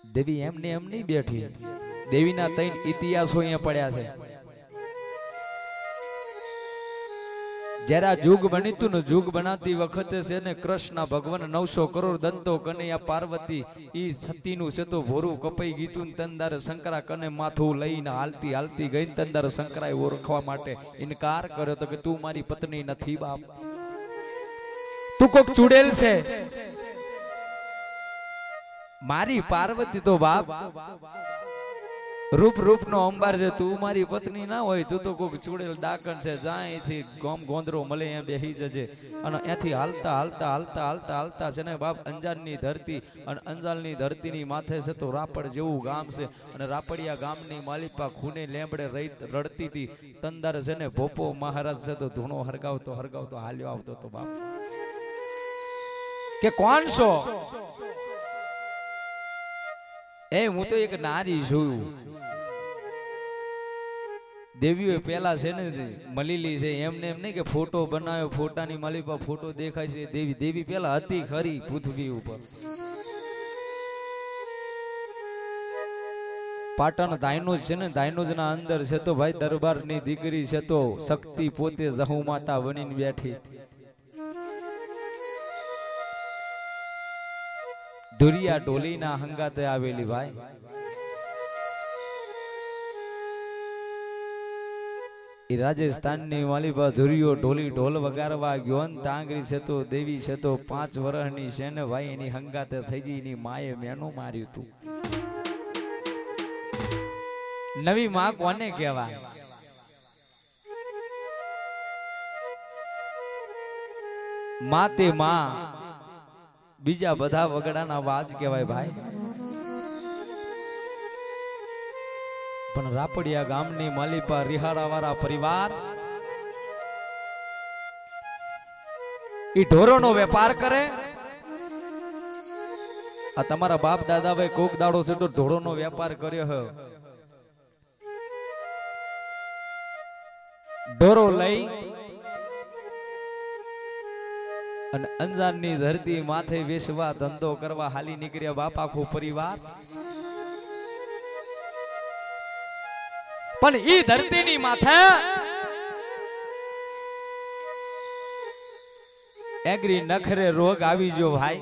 देवी एमने M नहीं बैठी। देवीना तीन इतिहासो अहींया पड्या छे। जरा जुग बनीतु न जुग बनाती वखते से ने कृष्ण भगवान 900 करोड़ दंतो कने या पार्वती ई सतीनु से तो भोरू कपाई गीतु तंदार शंकरा कने माथू लईने हालती हालती गई तंदार शंकराए ओळखवा माटे इनकार कर्यो तो कि तू मारी पत्नी नथी बाप, तू कोक चुड़ेल छे। मारी पार्वती तो बाप रूप रूप नो अंबार छे, तू मारी पत्नी ना होय तू तो कोक चुड़ेल डाकण छे। जाय थी गोम गोंदरो मले अहीं बेही जजे अने अहींथी हालता हालता हालता हालता हालता छे ने बाप अंजाરની धरती अने अंजालनी धरतीनी माथे छे तो रापड़ जेवुं गाम छे अने रापड़िया गामनी मालिपा खूने लेंबड़े रड़ती थी। तंदार छे ने भोपो महाराज छे तो धूणो हरगावतो हरगावतो हाल्यो आवतो तो बाप के कोण छो? ए हूँ तो एक नारी छू। देवीओ पेला छे ने मलीली छे एमने एम नहीं के फोटो बनाव्यो फोटानी मालिपा फोटो देखाय छे। देवी देवी पेला हती खरी पृथ्वी उपर। पाटण दायनोज छे ने दायनोज ना अंदर छे तो भाई दरबारनी दीकरी छे तो शक्ति पोते जहू माता बनीने बैठी। दुरिया डोली ना हंगाते आवेली भाई। राजस्थान ने वाली बा धुरियो ढोली ढोल वगारवा गयो न तांगरी से तो देवी से तो 5 वर्षनी छे ने भाई एनी हंगाते થઈ જી એની માએ મેનું માર્યું તું। नवी मां कोने कहेवाय? माते मां बीजा बधा वगડાના વાજ કહેવાય ભાઈ। पण रापड़िया गामनी मालिपा रिहारावारा परिवार ई ढोरोनो वेपार करे। आ तमारा बाप दादा भाई कोक दाड़ो से तो ढोरोनो वेपार कर्यो है। ढोरो लई अन अंजानी धरती माथे वेसवा धंधो करवा हाली निकळ्या बाप आखो परिवार। पण ई धरतीनी माथे एग्री नखरे रोग आवी जो भाई।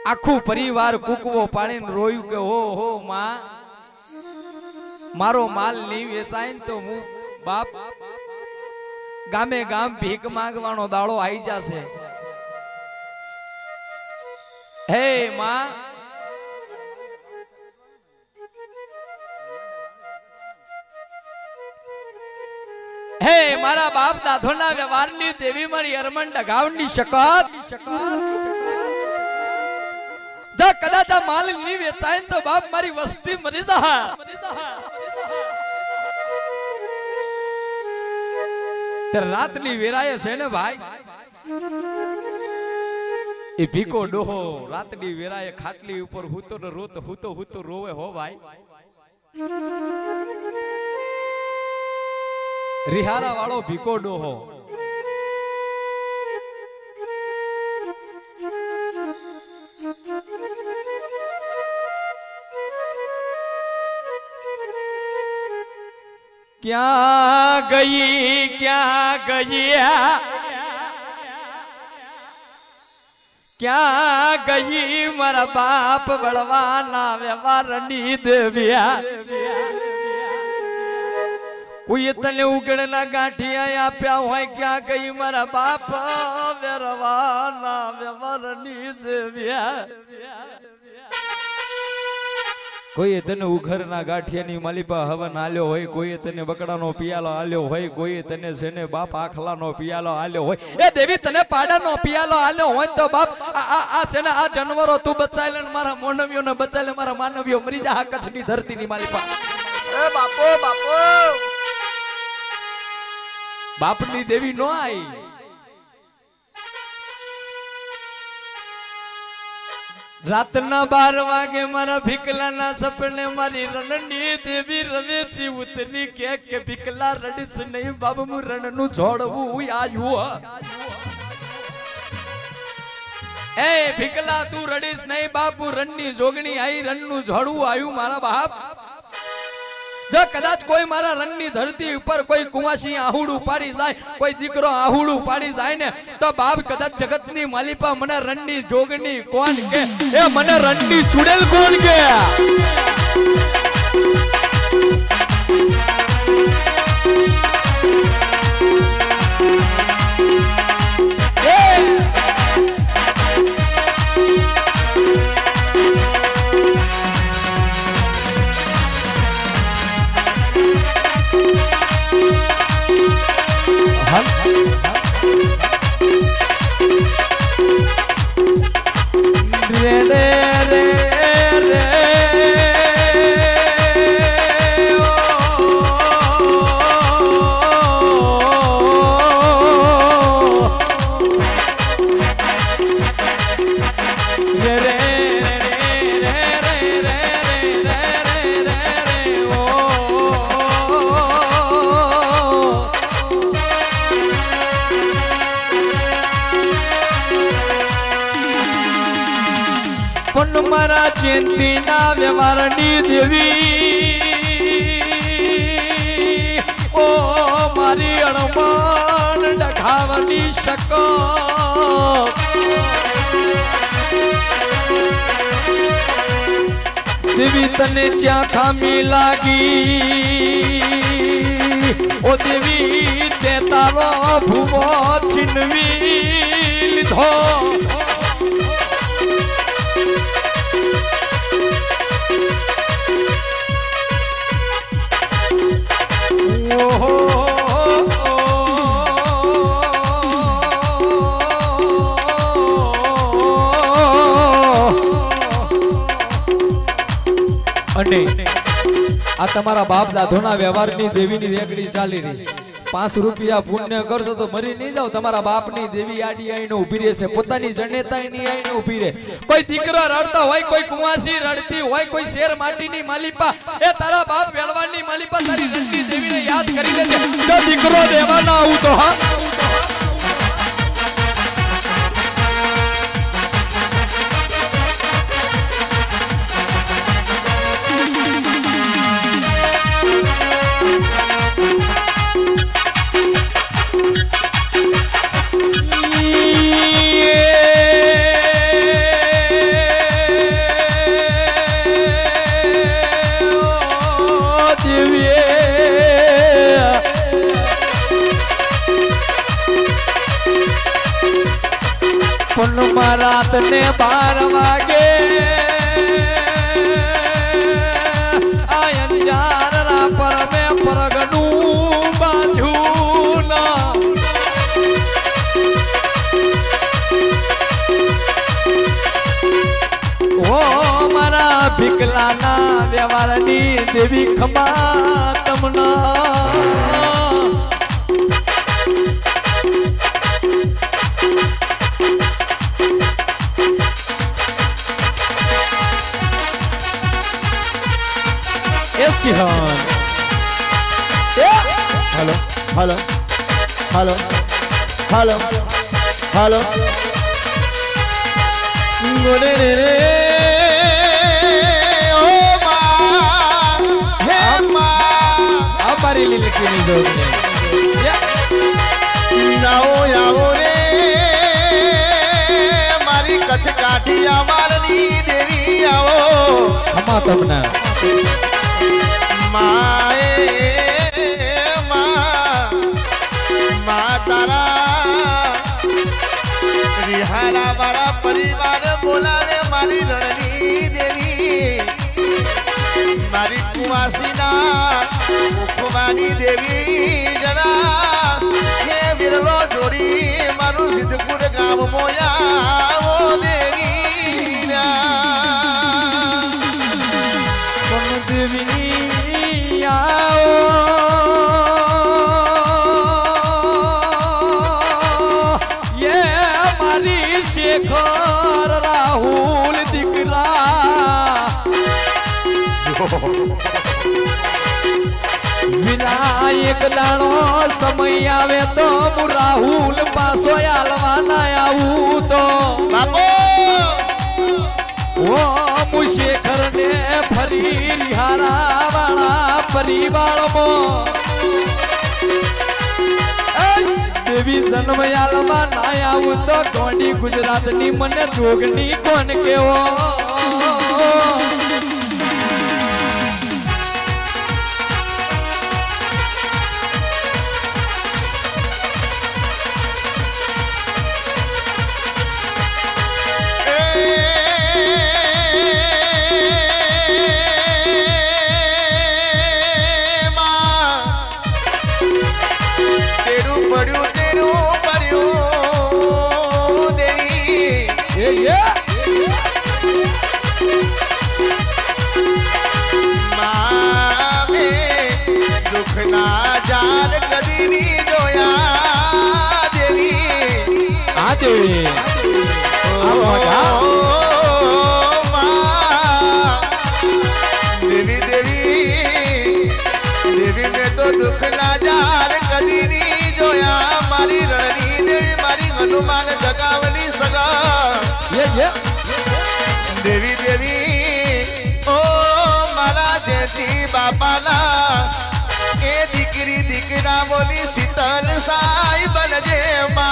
आखो परिवार कुकवो पाणीने रोयु के हो मां मारो माल नी वेचाय तो हूँ बाप गामे गाम भीख मांगवानो दाड़ो आई जासे। हे मां हे मारा बाप दादोना व्यवहारनी देवी मारी अरमन डगावनी शकत जा कदाच माल नी वेचाय तो बाप मारी वस्ती मरी जा। रातनी वेराए छे ने भाई ए भीको डोहो रातनी वेराए खाटली ऊपर हुतो ने रोत हुतो हुतो रोवे हो भाई। रिहारा वालो भीको डोहो क्या गई क्या गई मारा बाप बड़वाना व्यवहार नींद बिया। कोई तले उगड़ना गांठिया या प्या हो क्या गई मारा बाप व्यवहारना व्यवहार नींद बिया। कोई तने उघरना गांठियानी मालिपा हवन आल्यो होय, कोई तने बकडानो पियालो आल्यो होय, कोई तने सेने बाप आखलानो पियालो आल्यो होय। ए देवी तने पाडानो पियालो आल्यो होय तो बाप आ सेने आ जानवरो तू बचायले मारा मानवियो ने बचायले मारा मानवियो मरी जा कच्छनी धरतीनी मालिपा। ए बापो बापो बापनी देवी नो आई। रातना 12 वागे मारा भिकला ना सपने मारी रणनी देवी रवेची उतरी के भिकला रडिस नहीं बाबू मु रण नु छोड़वू आयु। ए भिकला तू रडीश नहीं बापू रन्नी जोगणी आई रन्नु झड़ू आयु मारा बाप जो कदाच कोई मारा रन्नी धरती ऊपर कोई कुंवासी आहुडू पाड़ी जाए कोई दीकरो आहुडू पाड़ी जाए ने तो बाप कदाच जगतनी मालिपा मने रन्नी जोगणी कोण के ए मने रन्नी चुड़ेल कोण के मारा चेंती ना व्यवहारनी देवी ओ मारी अणमान डघावनी शको देवी तने क्या खामी लागी ओ देवी ते तारो भूमो छिनवी लिधो आ तमारा बाप दादोना व्यवहारनी देवीनी रेकड़ी चाली रही 5 रुपया पुण्य करशो तो मरी नहीं जाओ तमारा बापनी देवी आडी आईने ऊभी रहेशे पोतानी जनेताईनी आईने ऊभी रहे कोई दीकरो रडतो होय कोई कुंवासी रडती होय कोई शेर माटीनी मालिपा ए तारा बाप वेलवानी मालिपा तारी रंडी देवीने याद करी लेजे तो दीकरो देवाना आऊ तो हा रात ने 12 वागे आयन जारा पर में परगनू बाजू ना ओ मारा भिकलाना व्यवहारनी देवी खमा तमना hello hello hello hello hello ओ माँ हे माँ हमारी लिलकी नहीं दोगे नाओ याओ रे मारी कच काटिया मारनी देवी आओ हमा तमना माए माँ तारा रिहारा वाला परिवार बोलावे मारी रणनी देवी मारी कुमासीना मुखवानी देवी जना हे बिरलो जोड़ी मारू सिद्धपुर गाँव मोया वो देवी ना कौन देवी शेखर राहुल दिकरा हीरा एक दाड़ो समय आवे तो मु राहुल पासो आलवाना आऊ तो बापो ओ मु शेखर ने फरी रिहारा वाला परिवार मो देवी जन्म आलवाना आऊ तो गोंडी गुजरात नी मन जोगनी कोन केवो देवी देवी में तो दुख ना जार कदी नहीं जोया मारी रणनी देवी मारी हनुमान जगावनी सगा देवी देवी ओ मारा देती बापाला ए दीकरी दीकरा बोली शीतल साई बनजे माँ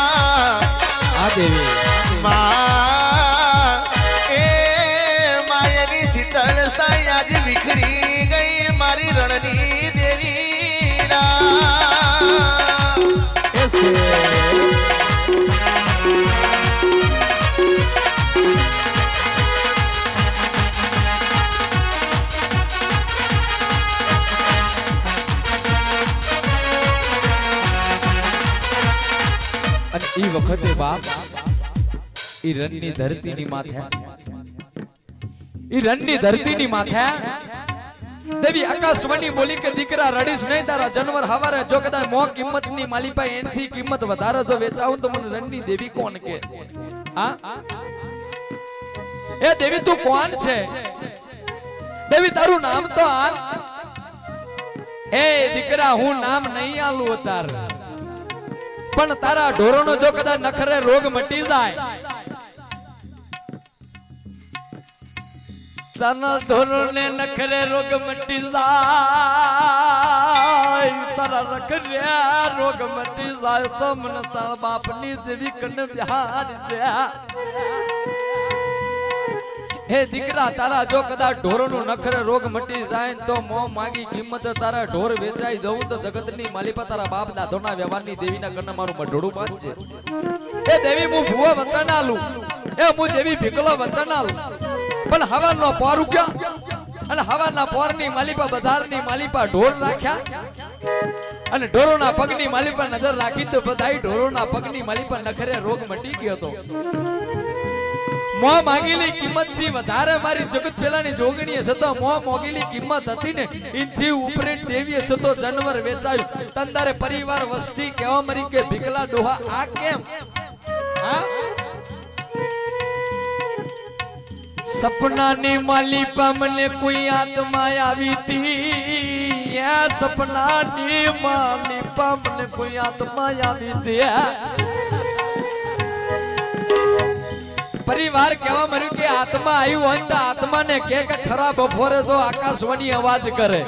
मायनी शीतल साई आज बिखरी गई मारी रणनी देवी ई वखते बाप ई रणनी धरती नी माथे ई रणनी धरती नी माथे देवी आकाशवाणी बोली के दीकरा रड़ीश नहीं तारा जानवर हवारे जो कदा मो किंमत नी माली पाए एनथी किंमत વધારે જો વેચાઉં તો મને रणनी देवी કોણ કે આ એ દેવી તું કોણ છે દેવી તારું નામ તો આલ એ દીકરા હું નામ નહીં આલું તાર पण तारा ढोरोनो जो कदा नखरे रोग मटी जाए तना ढोरोने नखरे रोग मटी जाए तारा नखरे रोग मटी जाए तो मन तारा बापनी देवी कन बिहार से हे दीकरा तारा जो कदा ढोरोनो नखरे रोग मटी जाए तो मो मागी किंमत तारा ढोर वेचाई दऊं तो जगतनी मालिपा तारा बाप दादोना व्यवहारनी देवीना कन्न मारू मढोडू बांधजे ए देवी मु भुवा वचन आलू ए मु देवी भिकलो वचन आलू पण हवानो पोर उग्या અને હવાના પોરની માલિપા બજારની માલિપા ઢોર રાખ્યા અને ઢોરોના પગની માલિપા નજર રાખી તો બધાઈ ઢોરોના પગની માલિપા નખરે રોગ મટી ગયો તો मो मांगेली किंमत थी વધારે મારી જગત પેલાની જોગણીએ સતો મો મોગેલી કિંમત હતી ને ઇનથી ઉપરે દેવીએ સતો જાનવર વેચાયું તંદારે પરિવાર વસ્તી કેવા મરી કે ભીકલા ડોહા આ કેમ હા સપનાની માલિપા મને કોઈ આત્મા આવી थी या સપનાની માલિપા મને કોઈ આત્મા આવી थी परिवार केवा मर्यु के आत्मा आयु होय तो आत्मा ने के खरा बफोरे जो आकाशवाणी आवाज करे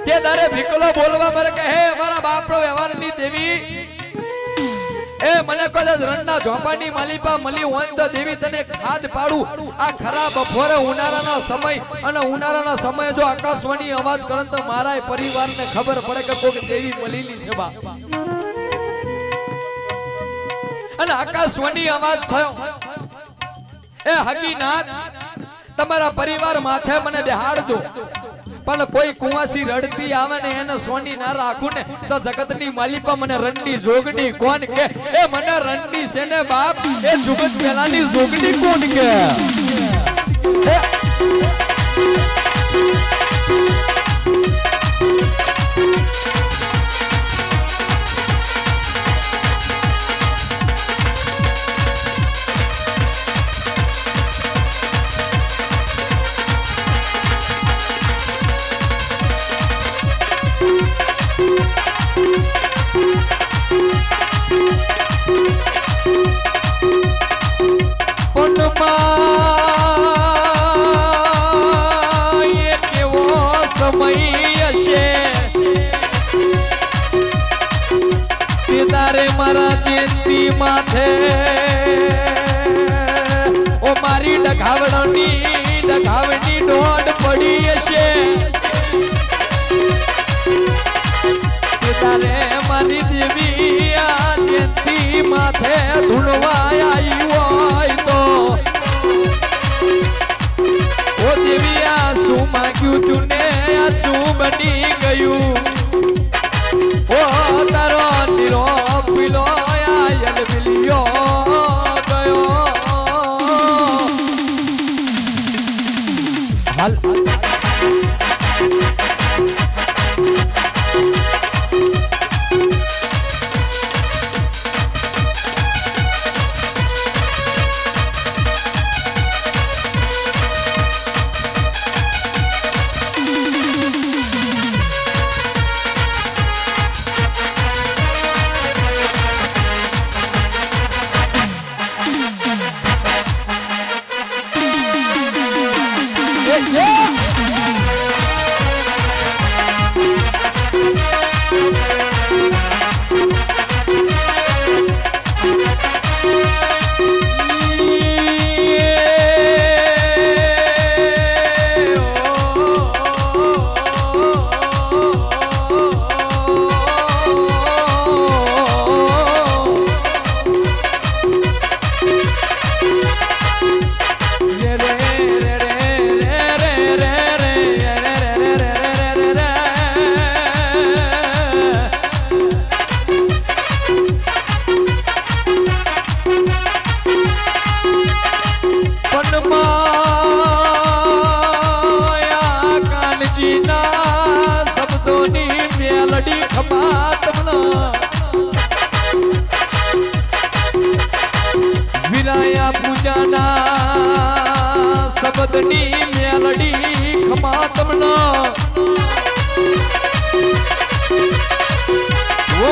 के दारे भिकलो बोलवा मरे के हे हमारा बाप रो व्यवहार नी देवी ए मने को रंडा झोपानी मालिपा मली होय तो देवी तने खाद पाडू आ खरा बफोरे उनाराना समय अने उनाराना समय जो आकाशवाणी आवाज करे तो मारा परिवार ने खबर पड़े के कोई देवी मलीली छे बा અને આકાશવાણી અવાજ થયો એ હકીનાથ તમારા પરિવાર માથે મને બેહાડજો પણ કોઈ કુવાસી રડતી આવે ને એને સોની ના રાખું ને તો જગતની માલિપા મને રણની જોગણી કોણ કે એ મને રણની છે ને બાપ એ જુગત પેલાની જોગણી કોણ કે માયા કાનજીના શબ્દોની મેલડી ખમા તમના વિરાયા પૂજાના શબ્દની મેલડી ખમા તમના ઓ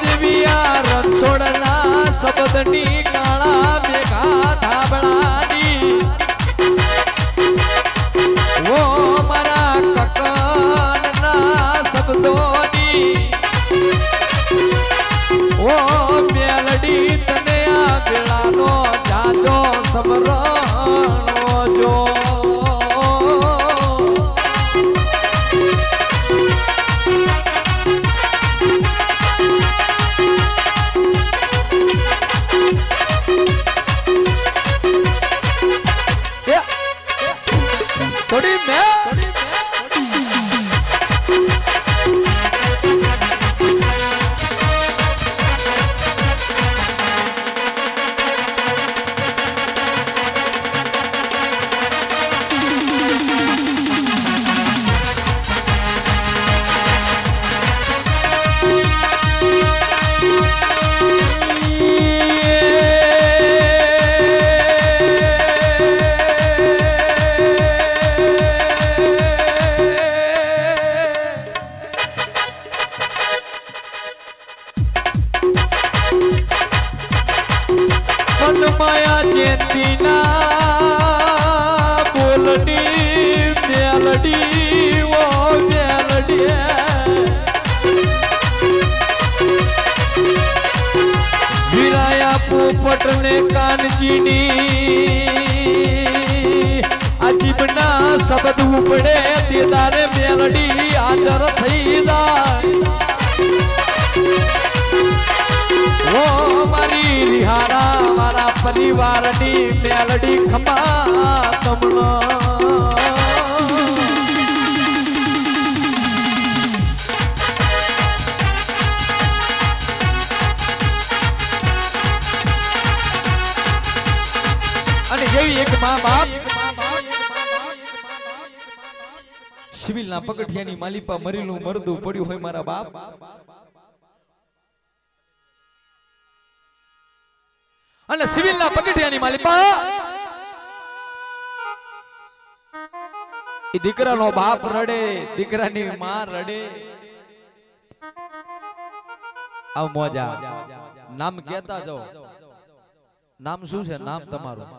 દેવિયા રણછોડના શબ્દની કાળા મેઘા ધાબળાની ઓ મારા કકનના શબ્દોની ઓ મેલડી તને આ વેળાનો જાજો સમરણો જો छोड़ी मैं माया जयंती ना बोलनी मेलडी वो मेलडी विराया पोपट ने कानजीनी अजीबना शब्द उपड़े दीदारे मेलडी हाजर થઈ જાય ઓ મારી રિહારા મારા પરિવારની મેલડી ખમા તમના અને જેવી એક મા બાપ સિવિલના પગઠિયાની માલિપા મરેલું મરદું પડ્યું હોય મારા બાપ અને સિવિલના પગઠિયાની માલિપા એ દીકરાનો બાપ રડે દીકરાની માં રડે આવ મોજા નામ કહેતા જાઓ નામ શું છે નામ તમારું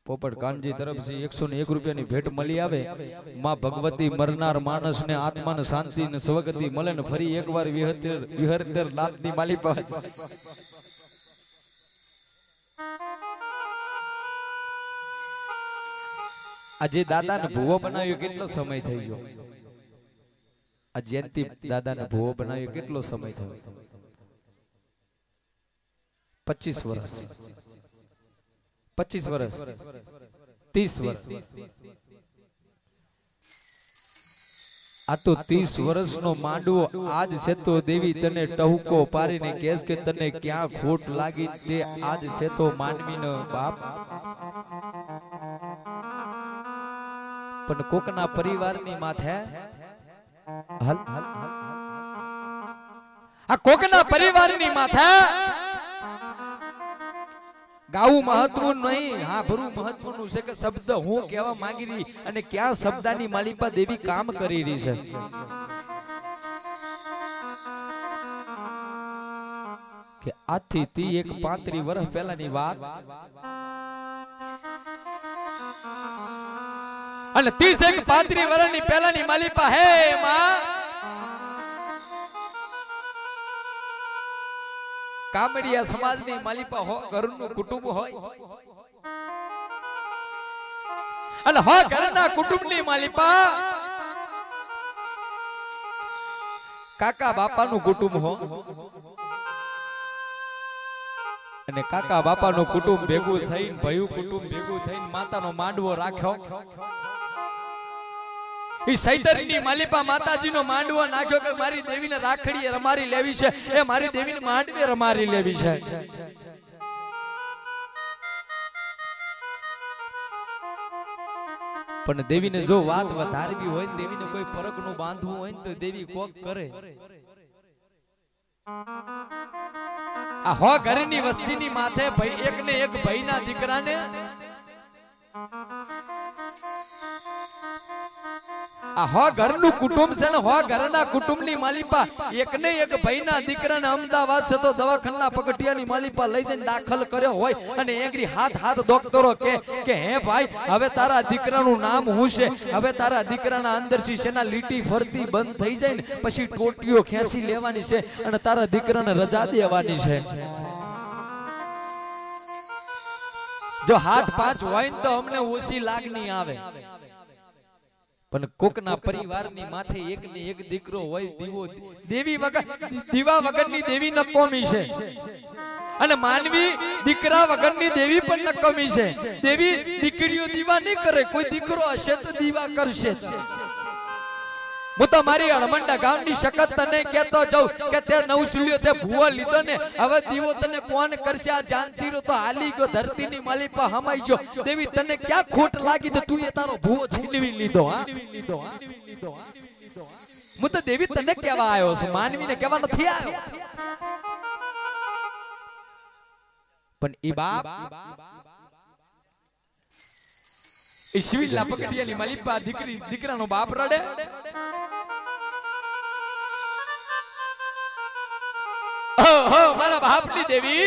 પોપટ કાનજી તરફથી 101 રૂપિયાની ભેટ મળી આવે માં ભગવતી મરનાર માણસને આત્માને શાંતિ ને સ્વગતિ મળે ને ફરી એકવાર વિહરતર નાથની માલિપા આજે દાદાને ભૂવો બનાવ્યો કેટલો સમય થઈ ગયો આ જયંતિ દાદાને ભૂવો બનાવ્યો કેટલો સમય થયો 25 વર્ષ 25 વર્ષ 30 વર્ષ આ તો 30 વર્ષનો માંડવો આજ છે તો દેવી તને ટહુકો પારીને કહેશ કે તને ક્યાં ખોટ લાગી તે આજ છે તો માનવીનો બાપ પણ કોકના પરિવારની માથે હલ આ કોકના પરિવારની માથે ગાવું મહત્વનું નહીં હા ભરું મહત્વનું છે કે શબ્દ હું કહેવા માંગી રહી અને ક્યાં શબ્દની માલિપા દેવી કામ કરી રહી છે કે આથી તી એક 35 વર્ષ પહેલાની વાત અને 30 એક 35 વર્ષની પહેલાની માલિપા હે માં કામડિયા સમાજની માલિપા હો ઘરનું કુટુંબ હોય અને હો ઘરના કુટુંબની માલિપા કાકા બાપાનું કુટુંબ હો અને કાકા બાપાનું કુટુંબ ભેગું થઈને ભયું કુટુંબ ભેગું થઈને માતાનો માંડવો રાખ્યો ઈ સૈતરની માલિપા માતાજીનો માંડવો નાખ્યો કે મારી દેવીને રાખડીએ રમારી લેવી છે એ મારી દેવીને માંડવે રમારી લેવી છે પણ દેવીને જો વાત વધારવી હોય ને દેવીને કોઈ પરકનું બાંધવું હોય ને તો દેવી કોક કરે. આ હો ઘરની વસ્તીની માથે ભાઈ એક ને એક ભાઈના દીકરાને આ હો ઘરનું કુટુંબ છે ને હો ઘરના કુટુંબની માલિપા એક ને એક ભાઈના દીકરાને અમદાવાદ છે તો દવાખાના પગટિયાની માલિપા લઈ જઈને દાખલ કર્યો હોય અને એકરી હાથ ડોક્ટરો કે હે ભાઈ હવે તારા દીકરાનું નામ હું છે, હવે તારા દીકરાના અંદરથી શેના લીટી ફરતી બંધ થઈ જાય ને પછી ટોટીઓ ખેંચી લેવાની છે અને તારા દીકરાને રજા દેવાની છે. જો હાથ પાંચ હોય તો અમને ઓછી લાગણી આવે, પણ કોકના પરિવારની માથે એક ને એક દીકરો હોય દીવો દેવી વગર દીવા વગરની દેવી નકોમી છે અને માનવી દીકરા વગરની દેવી પણ નકોમી છે. દેવી દીકરીઓ દીવા નહીં કરે, કોઈ દીકરો હશે તો દીવા કરશે. હું તો મારી હળમંડા ગામની શકત તને કહેતો જાઉં કે તે નવસુલિયો તે ભૂવો લીધો ને હવે દીવો તને કોણ કરશે? આ જાનતી તો હાલી ગયો ધરતીની માલિપા હમાઈ ગયો. દેવી તને ક્યાં ખોટ લાગી તો તું એ તારો ભૂવો છીનવી લીધો? હું તો દેવી તને કહેવા આવ્યો છું, માનવીને કહેવા નથી આવ્યો. પણ ઈ બાપ ઈશ્વીલા પકડિયાની માલિપા દીકરાનો બાપ રડે. મારા બાપની દેવી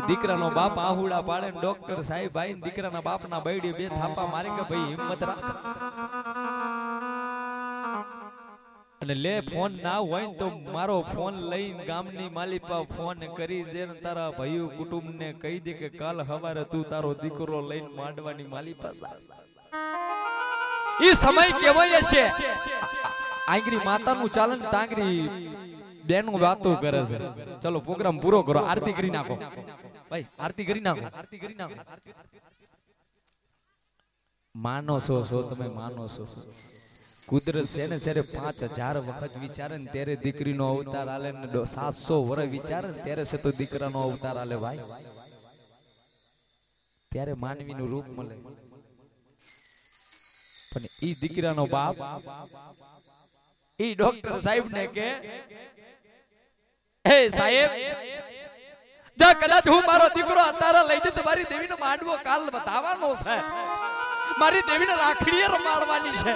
દીકરાનો બાપ આહુડા પાડે ને ડોક્ટર સાહેબ ભાઈ દીકરાના બાપના બૈડી બે થાપા મારે કે ભાઈ હિંમત રાખ અને લે ફોન ના હોય તો મારો ફોન લઈને ગામની માલિપા ફોન કરી દે ને તારા ભાઈઓ કુટુંબ ને કહી દે કે કાલ સવારે તું તારો દીકરો લઈને માંડવાની માલિપા ઈ સમય કેવાય છે. આંગરી માતાનું ચાલન તાંગરી બેનું વાતો કરે છે. ચલો પ્રોગ્રામ પૂરો કરો, આરતી કરી નાખો ભાઈ, આરતી કરી નાખો. માનો છો તમે માનો છો કુદરત છે ને ત્યારે 5000 વખત વિચારે ને ત્યારે દીકરીનો અવતાર આલે ને 700 વર્ષ વિચારે ને ત્યારે છે તો દીકરાનો અવતાર આલે ભાઈ, ત્યારે માનવીનું રૂપ મળે. પણ ઈ દીકરાનો બાપ ઈ ડોક્ટર સાહેબ ને કે હે સાહેબ જા કદાચ હું મારો દીકરો અત્યારે લઈ જતો મારી દેવીનો માંડવો કાલ બતાવવાનો છે, મારી દેવીને રાખડીએ રમાડવાની છે,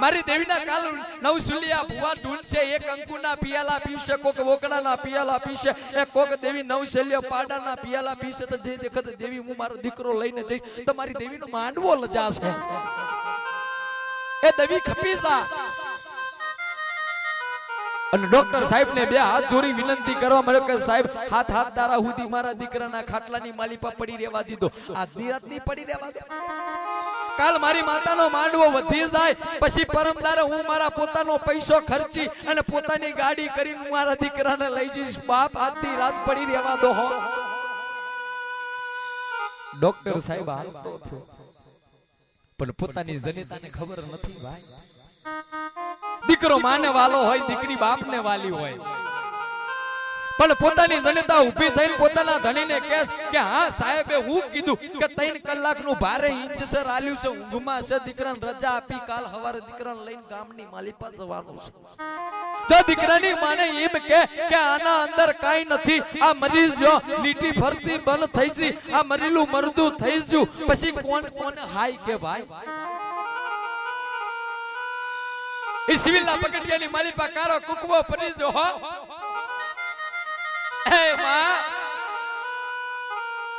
મારી દેવીના કાલ નવસુલિયા ભુવા ઢૂંઢશે, એક અંકુના પિયાલા પીવશે, કોક વોકડાના પિયાલા પીશે, એક કોક દેવી નવસેલ્યો પાડાના પિયાલા પીશે. તો જે દેખત દેવી હું મારો દીકરો લઈને જઈશ તો મારી દેવીનો માંડવો લજાશે. એ દેવી ખપી જા. અને ડોક્ટર સાહેબ ને બે હાથ જોડી વિનંતી કરવા મળ્યો કે સાહેબ હાથ તારા સુધી મારા દીકરાના ખાટલાની માલિપા પડી રહેવા દીધો, આ દીરાત ની પડી રહેવા દો. કાલ મારી માતાનો માંડવો વધી જાય પછી પરમદારે હું મારા પોતાનો પૈસો ખર્ચી અને પોતાની ગાડી કરીને મારા દીકરાને લઈ જઈશ. બાપ આધી રાત પડી રહેવા દો. ડોક્ટર સાહેબ હાલતો થયો પણ પોતાની જનેતાને ખબર નથી ભાઈ. દીકરો માને વાલો હોય, દીકરી બાપને વાલી હોય, પણ પોતાની જનતા ઊભી થઈને પોતાના ધણીને કહે કે હા સાહેબે હું કીધું કે 3 કલાકનું ભારે ઇન્જેક્શન આલ્યું છે, ઊંઘમાં છે, દીકરાને રજા આપી કાલ સવારે દીકરાને લઈને ગામની માલિપા જવાનું છે. જો દીકરાની માને એમ કે આના અંદર કાઈ નથી, આ મરી જો લીટી ફરતી બંધ થઈ જી, આ મરેલું મરદું થઈ જ્યું, પછી કોણ હાય કે ભાઈ. ઈ સિવિલના પગટિયાની માલિપા કારો કુકવો પડી જો હો.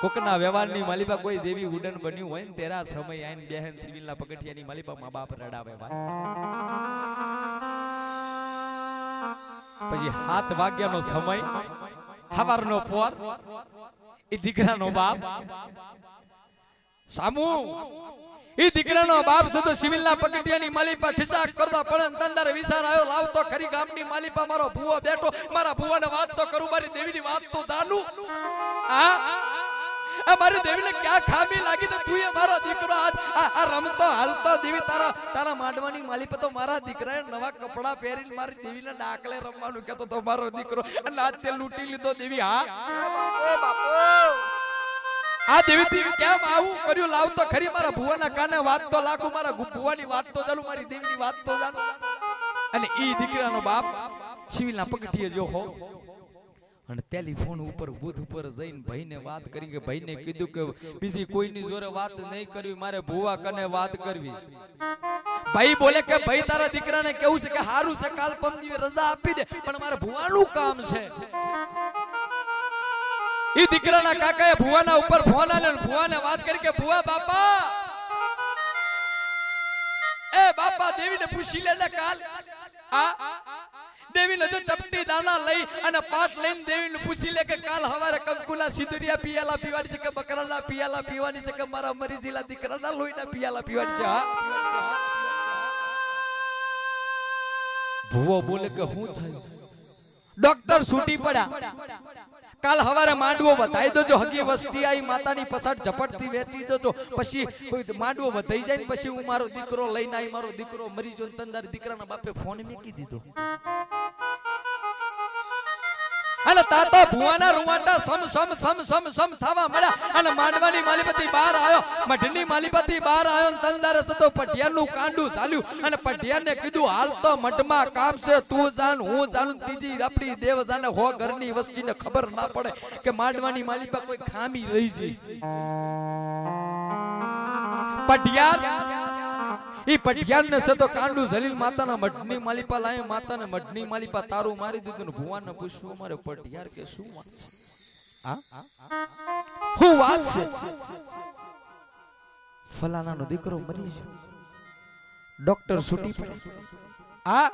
કોકના વ્યવહારની માલિપા કોઈ દેવી ઉડન બન્યું હોય ને તેરા સમય આઈન બેહન સિવિલના પગટિયાની માલિપા મા બાપ રડાવે ભાઈ. પછી 7 વાગ્યાનો સમય સવારનો પોર ઈ દીકરાનો બાપ સામુ ઈ દીકરાનો બાપ છે તો સિવિલના પગટિયાની માલિપા ઠીસાક કરતા પડે તંદારે વિચાર આવ્યો લાવતો ખરી ગામની માલિપા મારો ભૂવો બેઠો, મારા ભૂવાને વાત તો કરું, મારી દેવીની વાત તો જાણું. આ મારી દેવીને ક્યાં ખામી લાગી તો તું એ મારો દીકરો આ રમતો હાલતો દેવી તારા માંડવાની માલી પર તો મારા દીકરાએ નવા કપડા પહેરીને મારી દેવીને ડાકલે રમવાનું કહેતો તો મારો દીકરો અને આજ તે લૂંટી લીધો દેવી હા બાપો આ દેવી દેવી કેમ આવું કર્યું લાવ તો ખરી મારા ભુવાના કાને વાત તો લાખું મારા ભુવાની વાત તો ચાલુ મારી દેવીની વાત તો જાણો અને ઈ દીકરાનો બાપ શિવિલના પગથિયે જો હો અને ટેલિફોન ઉપર બુધ ઉપર જઈને ભાઈને વાત કરી કે ભાઈને કીધું કે બીજી કોઈની જોરે વાત નહીં કરવી મારે ભુવા કને વાત કરવી ભાઈ બોલે કે ભાઈ તારા દીકરાને કેવું છે કે હારું છે કાલ પમદી રજા આપી દે પણ મારે ભુવાનું કામ છે ઈ દીકરાના કાકાએ ભુવાના ઉપર ફોન આલ્યો ભુવાને વાત કરી કે ભુવા બાપા એ બાપા દેવીને પૂછી લેને કાલ આ દેવીને જો ચપટી દાણા લઈ અને પાટ લઈને દેવીને પૂછી લે કે કાલ હવારે કંકુના સિંદુરિયા પિયાલા પીવાની છે કે બકરાના પિયાલા પીવાની છે કે મારા મરી જીલા દીકરાના લોહીના પિયાલા પીવાની છે ભુવો બોલે કે હું થયું ડોક્ટર છૂટી પડ્યા કાલ હવારે માંડવો વધાઈ દોજો હગી વસ્તી આઈ માતાની પસાડ ઝપટથી વેચી દોજો પછી માંડવો વધાઈ જાય ને પછી હું મારો દીકરો લઈને આવી મારો દીકરો મરી જો તંદાર દીકરાના બાપે ફોન મૂકી દીધો અને તાતા ભુવાના રૂવાટા સમ થવા મળ્યા અને માંડવાની માલીપતિ બહાર આવ્યો મઢની માલીપતિ બહાર આવ્યો ને તંદારે સતો પટિયારનું કાંડું ચાલ્યું અને પટિયારને કીધું હાલ તો મઢમાં કામ છે તું જાન હું જાણું ત્રીજી આપણી દેવ જાને હો ઘરની વસ્તીને ખબર ના પડે કે માંડવાની માલીપા કોઈ ખામી રહી જઈ પટિયાર ઈ પટિયાર ને સતો કાંડું જલીલ માતાના મઢની માલીપા લાય માતાને મઢની માલીપા તારું મારી દીધું ને ભુવાનને પૂછવું મારે પટિયાર કે શું વાત છે હા હું વાત છે ફલાણાનો દીકરો મરી ગયો ડોક્ટર છૂટી પડે આ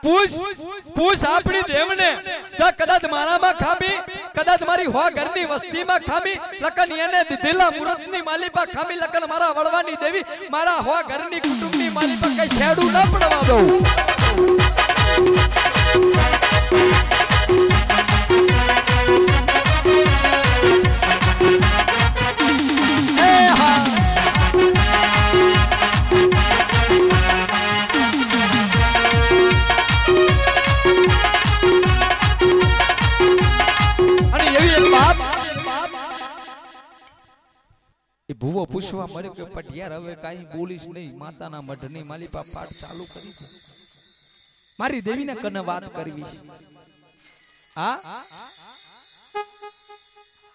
પૂછ આપણી દેવને તો કદાચ મારામાં ખામી કદાચ મારી હો ઘરની વસ્તીમાં ખામી લકન એને દીધેલા મુરતની માલીપા ખામી લકન મારા વળવાની દેવી મારા હો ઘરની કુટુંબની માલીપા કઈ છેડું ના પડવા દઉં ભુવો પૂછવા મળ્યો કે પટિયાર હવે કાઈ બોલીશ નહીં માતાના મઢની માલીપા પાઠ ચાલુ કરી દે મારી દેવીને કને વાત કરવી હા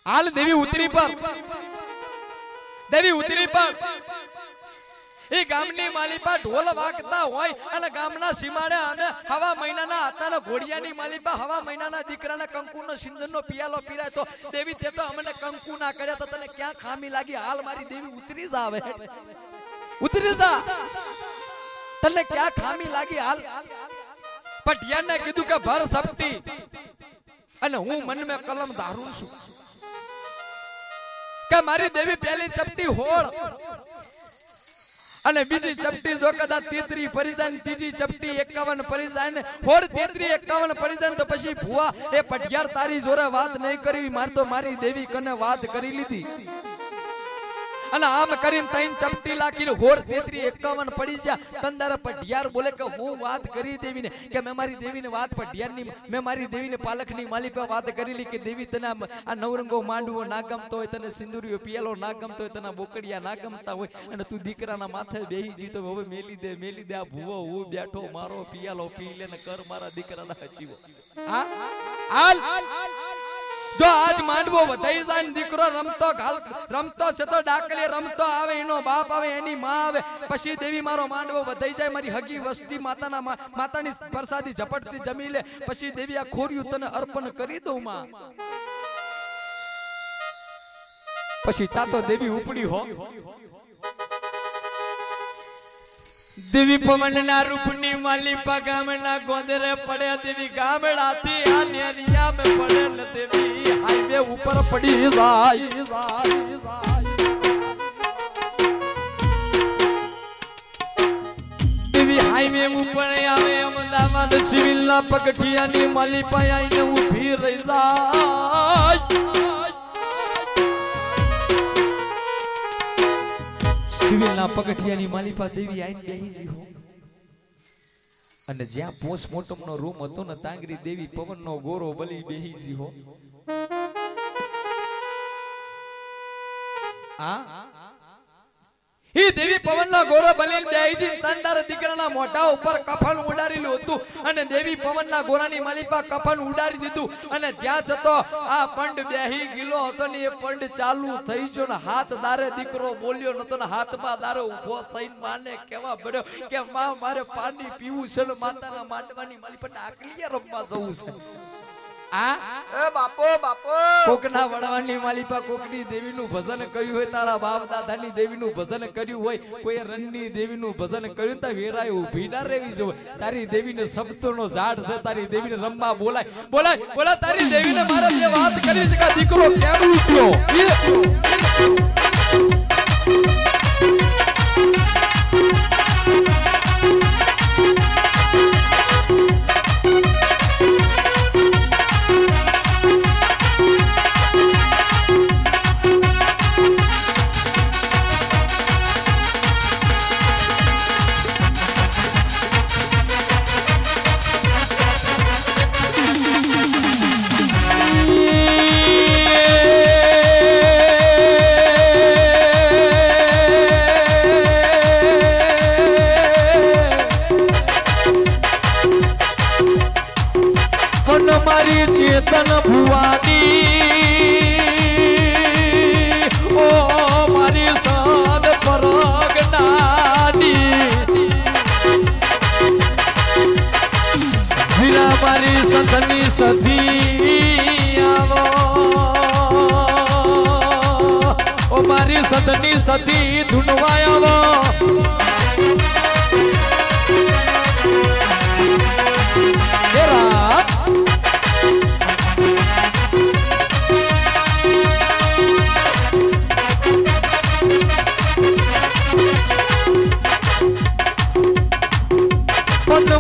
હાલ દેવી ઉતરી પર એ ગામની માલીપા ઢોલ વાગતા હોય અને ગામના સીમાડે અમે હવા મહિનાના આતાના ઘોડિયાની માલીપા હવા મહિનાના દીકરાના કંકુનો સિંદૂરનો પિયાલો પીરાય તો દેવી તે તો અમને કંકુ ના કર્યા તો તને ક્યાં ખામી લાગી હાલ મારી દેવી ઉતરી જાવે ઉતરી જા તને ક્યાં ખામી લાગી હાલ પટિયાને કીધું કે ભર સપટી અને હું મન મે કલમ ધારું છું કે મારી દેવી પહેલી ચપટી હોળ અને બીજી ચપટી જો કદાચ 33 ફરી જાય ત્રીજી ચપટી 51 ફરી જાય ને હોડ 33 51 ફરી જાય તો પછી ભુવા એ પટિયાર તારી જોરે વાત નહીં કરવી માર તો મારી દેવી કને વાત કરી લીધી અને આમ કરીને તૈન ચપટી લાખીને હોડ 33 51 પડી જા તંદારા પટિયાર બોલે કે હું વાત કરી દેવીને કે મે મારી દેવીને વાત પટિયારની મે મારી દેવીને પાલખની માલિકા વાત કરેલી કે દેવી તને આ નવરંગો માંડવો ના ગમતો હોય તને સિંદુરિયો પિયાલો ના ગમતો હોય તને બોકડિયા ના ગમતા હોય અને તું દીકરાના માથે બેહી જી તો હવે મેલી દે આ ભૂવો હું બેઠો મારો પિયાલો પી લે ને કર મારા દીકરાના હચીવો હા હાલ જો આજ માંડવો વધાઈ જાય દીકરો રમતો છે તો ડાકલી રમતો આવે એનો બાપ આવે એની માં આવે પછી દેવી મારો માંડવો વધાઈ જાય મારી હગી વસ્તી માતાની પ્રસાદી ઝપટથી જમી લે પછી દેવી આ ખોરિયું તને અર્પણ કરી દઉં માં પછી તાતો દેવી ઉપડી હો દેવી પવનના રૂપની માલિપા ગામના ગોંદરે પડે દેવી ગામડાથી આ નેરિયા મે પડે ને દેવી હાઈવે ઉપર પડી જાય દેવી હાઈવે ઉપર આવે અમદાવાદ સિવિલના પગથિયાની માલિપા આઈને ઊભી રહી જાય સિવિલના પગથિયાની માલિપા દેવી આઈને બેહી જી હો અને જ્યાં પોસ્ટમોર્ટમનો રૂમ હતો ને તાંગરી દેવી પવનનો ગોરો બલી બેહી જી હો ઈ દેવી પવનના ગોરો બલીન બેહીજી તંદાર દીકરાના મોઢા ઉપર કફન ઉડારેલું હતું અને દેવી પવનના ગોરાની માલિપા કફન ઉડારી દીધું અને જ્યાં જતો આ પંડ બેહી ગilo હતો ને એ પંડ ચાલુ થઈ ગયો ને હાથ દારે દીકરો બોલ્યો નતો ને હાથમાં દારે ઊભો થઈને માને કેવા પડ્યો કે માં મારે પાણી પીવું છે ને માતાના માંડવાની માલિપા ડાકલીએ રમવા જવું છે એ બાપો બાપો કોકના વડવાની માલિપા કોકની દેવીનું ભજન કર્યું હોય તારા બાપ દાદાની દેવીનું ભજન કર્યું હોય કોઈ રણની દેવીનું ભજન કર્યું તો વેરાય ઊભી ના રહેવી જોઈએ તારી દેવીને શબ્દોનો ઝાડ છે તારી દેવીને રમવા બોલાય બોલાય બોલા તારી દેવીને મારે જે વાત કરી છે કે દીકરો કેમ ઉઠ્યો चेतन भुवानी ओ मारी साद परगनानी वीरा मारी संतनी सती आवो ओ मारी संतनी सती धुनवा आवो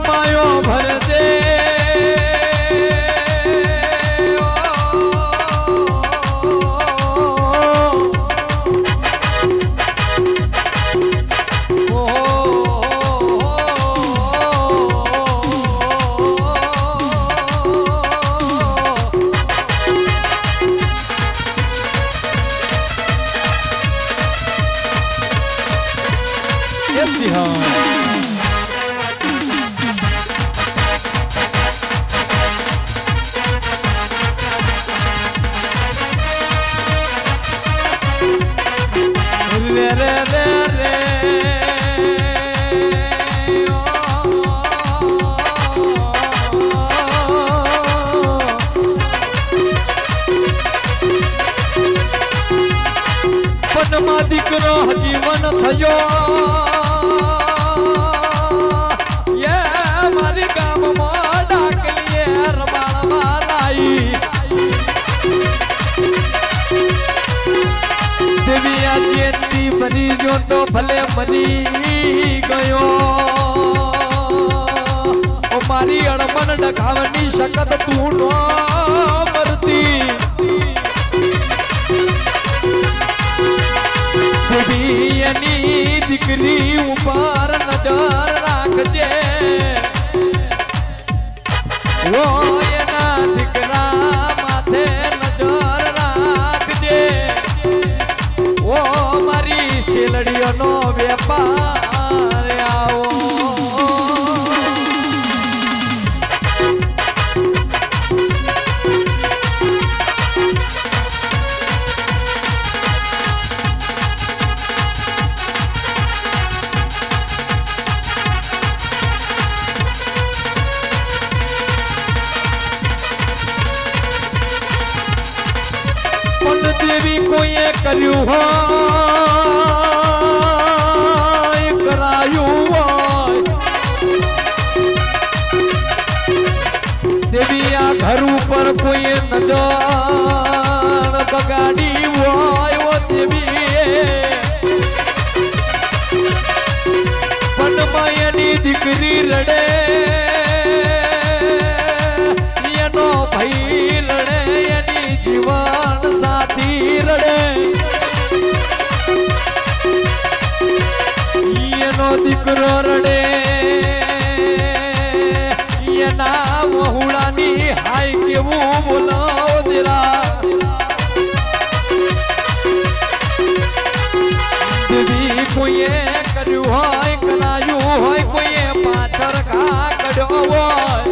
मायो भर दे દીકરો જીવન થયો યે મારી ગામમાં ડાકલીએ રમાડવા લાઈ દેવી આ ચેતી બની જો તો ભલે મરી ગયો ઓ મારી અડમન ડગાવની શકત તું નો મરતી દીકરી ઉપર નજર રાખજે ઓ એના દીકરા માથે નજર રાખજે ઓ મારી શેલડીઓનો વેપાર આવો देवी कोई કર્યું હોય કરાયું હોય દેવી આ ઘર ઉપર કોઈ નજર બગાડી હોય ઓ દેવી પણ માયાની દીકરી રડે એનો ભાઈ રડે એની જીવન સાથી રડે ना वहुड़ानी हाय केवू बोलो तेरा देवी कोई कर्यु होय कनायु होय कोई पाछर का कड्यो होय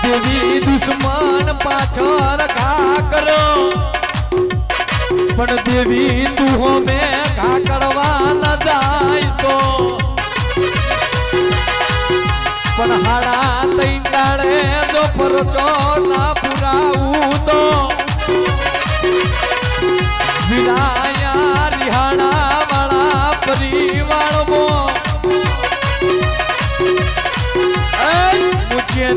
देवी दुश्मन पाछर का करो पण देवी तू हमें का करवा न जाय तो पण हाड़ा तैंडाड़े जो परचो ना पुराऊ तो विराया रिहाड़ा वाला परिवार मो मुझे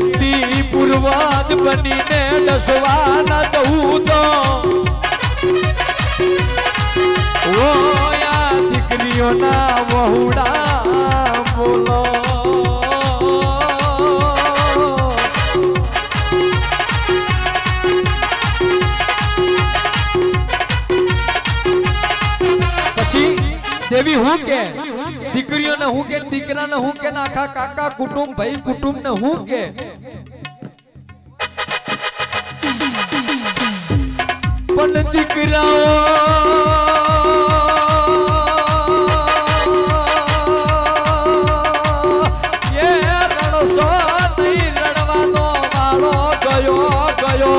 पूर्वज बनी ने डसवा न जाऊ तो वो या दिकरियों ना वहुड़ा बोलो देवी हूँ के दीकरियों ने हूँ के दीकरा ने हूँ के नाखा काका कुटुंब भाई कुटुंब ने हूँ के पन दीकराओ ये रणसो नहीं रणवा दो वालो गयो गयो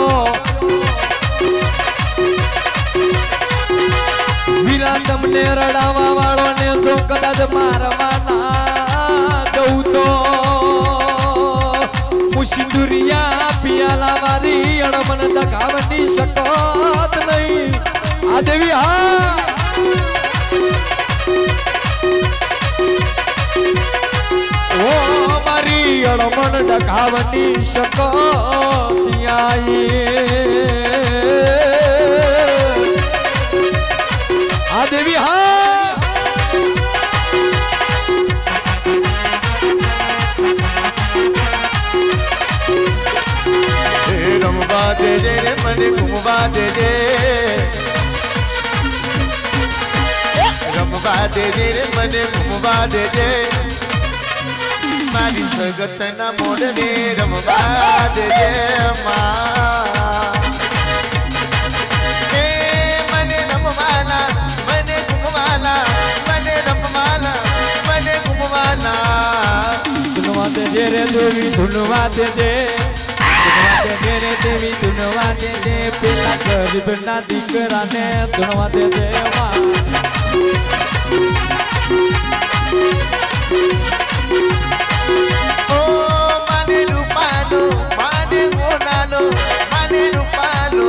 तमने रड़ावा वालों ने तो कदाच मारवाना जाऊ तो मुसिंदुरिया पियाला वारी अड़मन दखावनी शकत नहीं आ देवी हाँ ओ मारी अड़मन दखावनी शकत आई देवी हाँ रमवा दे दे रे मने घुमवा दे दे रमवा दे दे रे मने घुमवा दे दे मारी सगत ना मोड़ ने रमवा दे दे माँ मने रमवाना मने घुमवाना मने रमवाना मने घुमवाना धुनवा दे दे रे देवी धुनवा दे दे रे देवी धुनवा दे दे पेला गरीब ना दीकरा ने धुनवा दे दे ओ माने रूपानो माने मोनानो माने रूपानो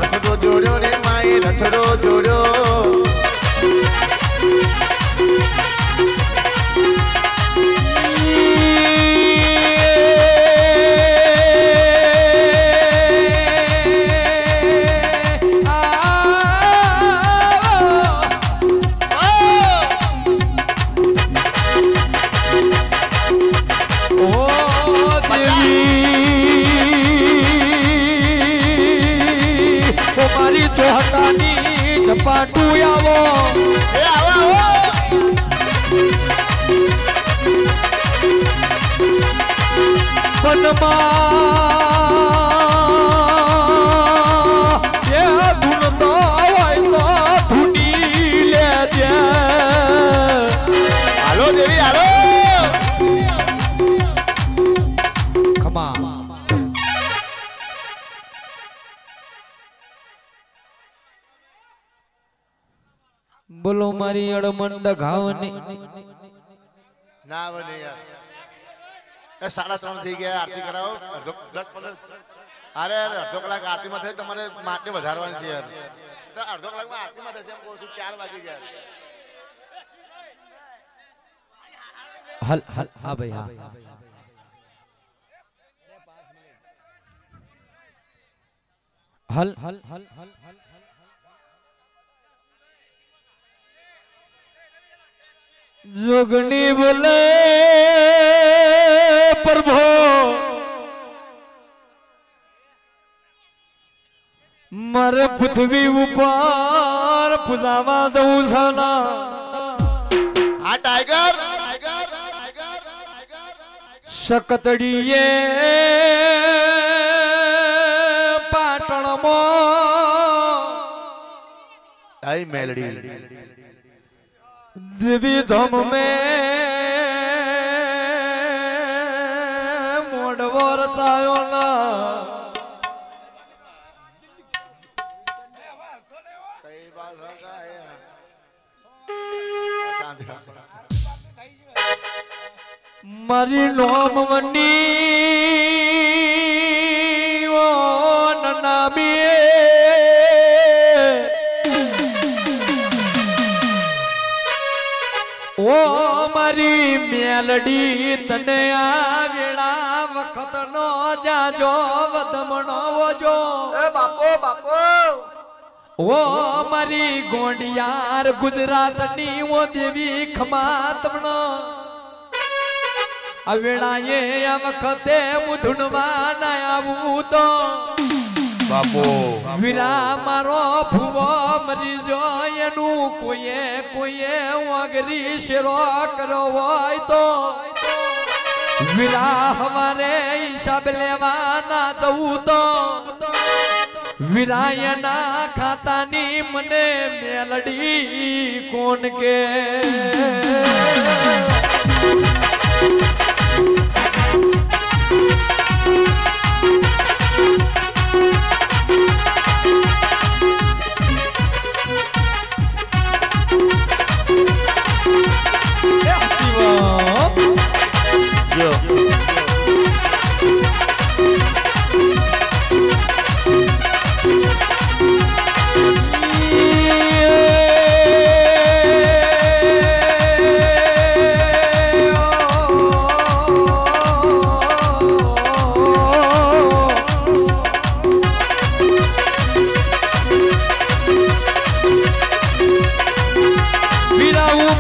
रथड़ो जोड़ो रे माए रथड़ो जोड़ो पाटू आवो पनमा ये धुन तो आवाई तो धुनी ले जे हालो देवी हालो खमा बोलो मारी अड़मंड घावनी ना बने यार 3:30 થઈ ગયા આરતી કરાવો 10-15 અરે અડધો કલાક આરતીમાં થઈ તમારે માટે વધારવાની છે યાર તો અડધો કલાકમાં આરતીમાં થશે એમ કહું છું 4 વાગી ગયા हल हल हाँ भाई हाँ हल हल हल हल हल जोगनी बोले प्रभु मारे पृथ्वी ऊपर पुजावा जाऊ साना हाँ टाइगर શકતડીએ પાટણમાં आई मेलडी देवी धम में मोडवर चायो ना मारी नोम वनी ओ ननामी ओ मारी मेलडी तने आ वेड़ा वखत नो जाजो वदमणो वजो ए बापो बापो ओ मारी गोंडियार गुजरात नी वो देवी खमातमणो आ वेड़ा ये आ वखते मुधुनवा ना आवू तो बापू वीरा मारो भुवो मरी जो एनु कोये कोये वगरी शेरो करो होय तो वीरा हमारे हिसाब लेवाना जाऊ तो वीरायना खातानी मने मेलडी कोण के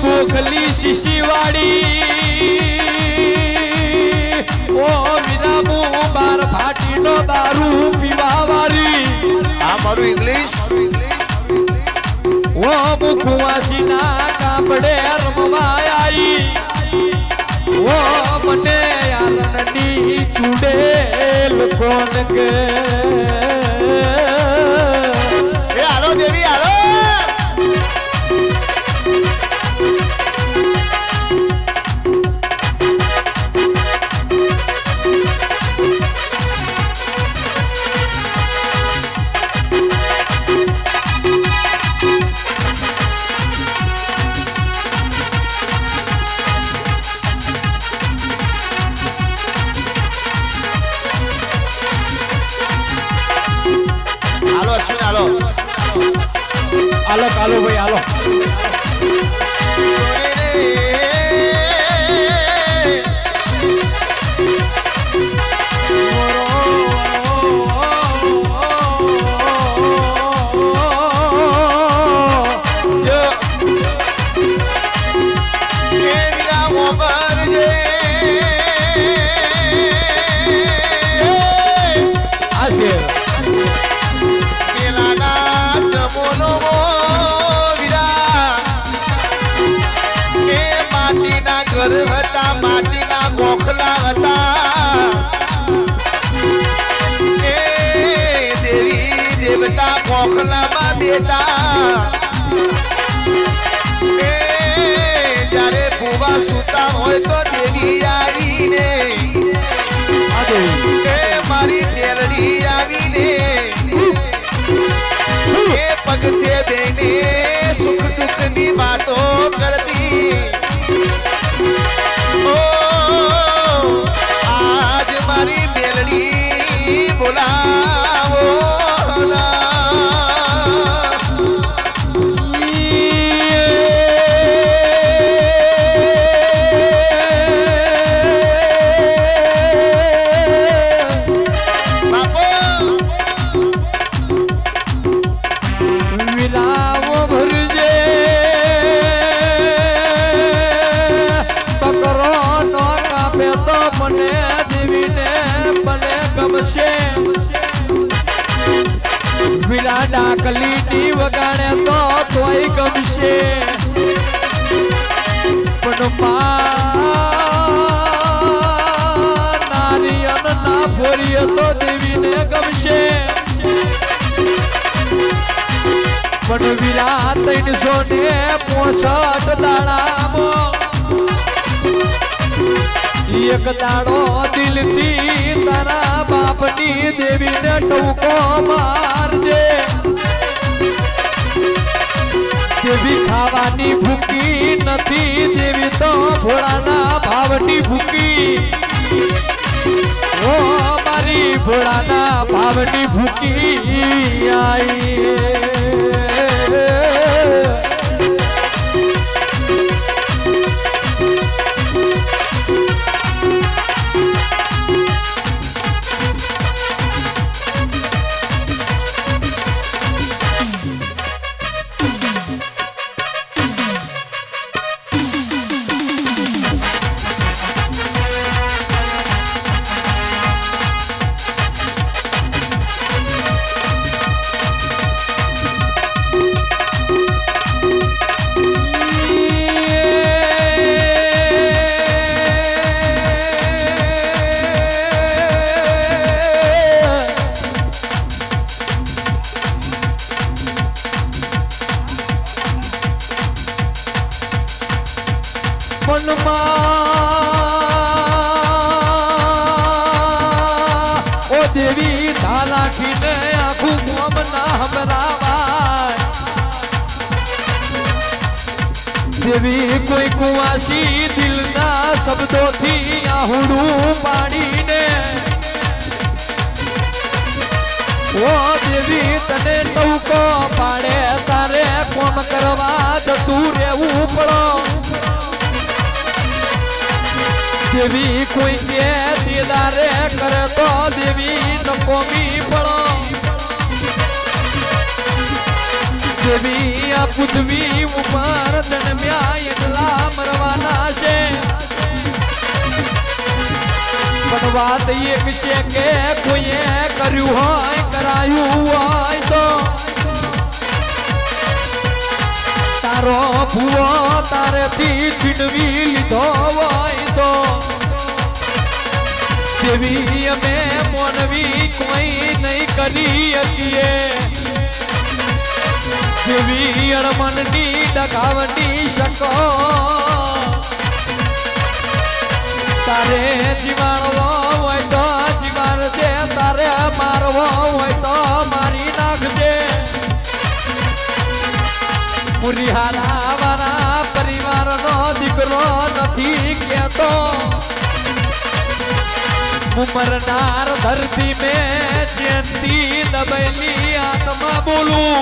बोखली शिशिवाड़ी ओ विरामू बार फाटी नो दारू पीवावारी आ मारू इंग्लिश ओ मुखवासी ना कापड़े रमवाई ओ मने यारननी चुड़ेल कोन के ए आलो देवी आलो आलो आलो भाई आलो माटीना गोखला हता ए देवी देवता गोखला मा बेटा ए जारे बुवा सुता होय तो देवी आई ने ए मारी मेलडी आई ने ए पगते बेने सुख दुख नी बातों करती आज मारी मेलडी बुलावो ना बापू विलावो भरजे पकड़ो नो कापे तो मने देवी ने बने गमशे विला डाकली नी वगाड़े तो तोय गमशे पण પણ વીરા 365 દાડામાં એક દાડો દિલથી તારા બાપની દેવીને ટૂંકો મારજે દેવી ખાવાની ભૂકી નથી દેવી તો ભોળાના ભાવની ભૂકી ઓ મારી ભોળાના ભાવની ભૂકી આઈ દેવી ધાલાખીને આખું મોમ ના હમરાવાય દેવી કોઈ કુવાસી દિલના શબ્દોથી આહુડું પાડીને ઓ દેવી તને ટૂંકો પાડે તારે કોમ કરવા જતું રહેવું પડો દેવી કોઈ કે દીદારે કરે તો દેવી નકોમી પડો દેવી આ પૃથ્વી ઉપર જન્મ્યા એટલા મરવાના છે પણ વાત એક છે કે કોઈએ કર્યું હોય કરાયું હોય તો તારો ભૂવો તારેથી છીનવી લીધો હોય તો દેવી અમે મોનવી કોઈ નહીં કરી શકીએ દેવી અણમનની ડગાવની શકો તારે જીવાણવો હોય તો જીવાણજે તારે મારવો હોય તો મારી નાખજે મુરિહારા વાળા પરિવારનો દીકરો નથી કહેતો મરનાર ધરતી में जयंती दबेली आत्मा बोलूं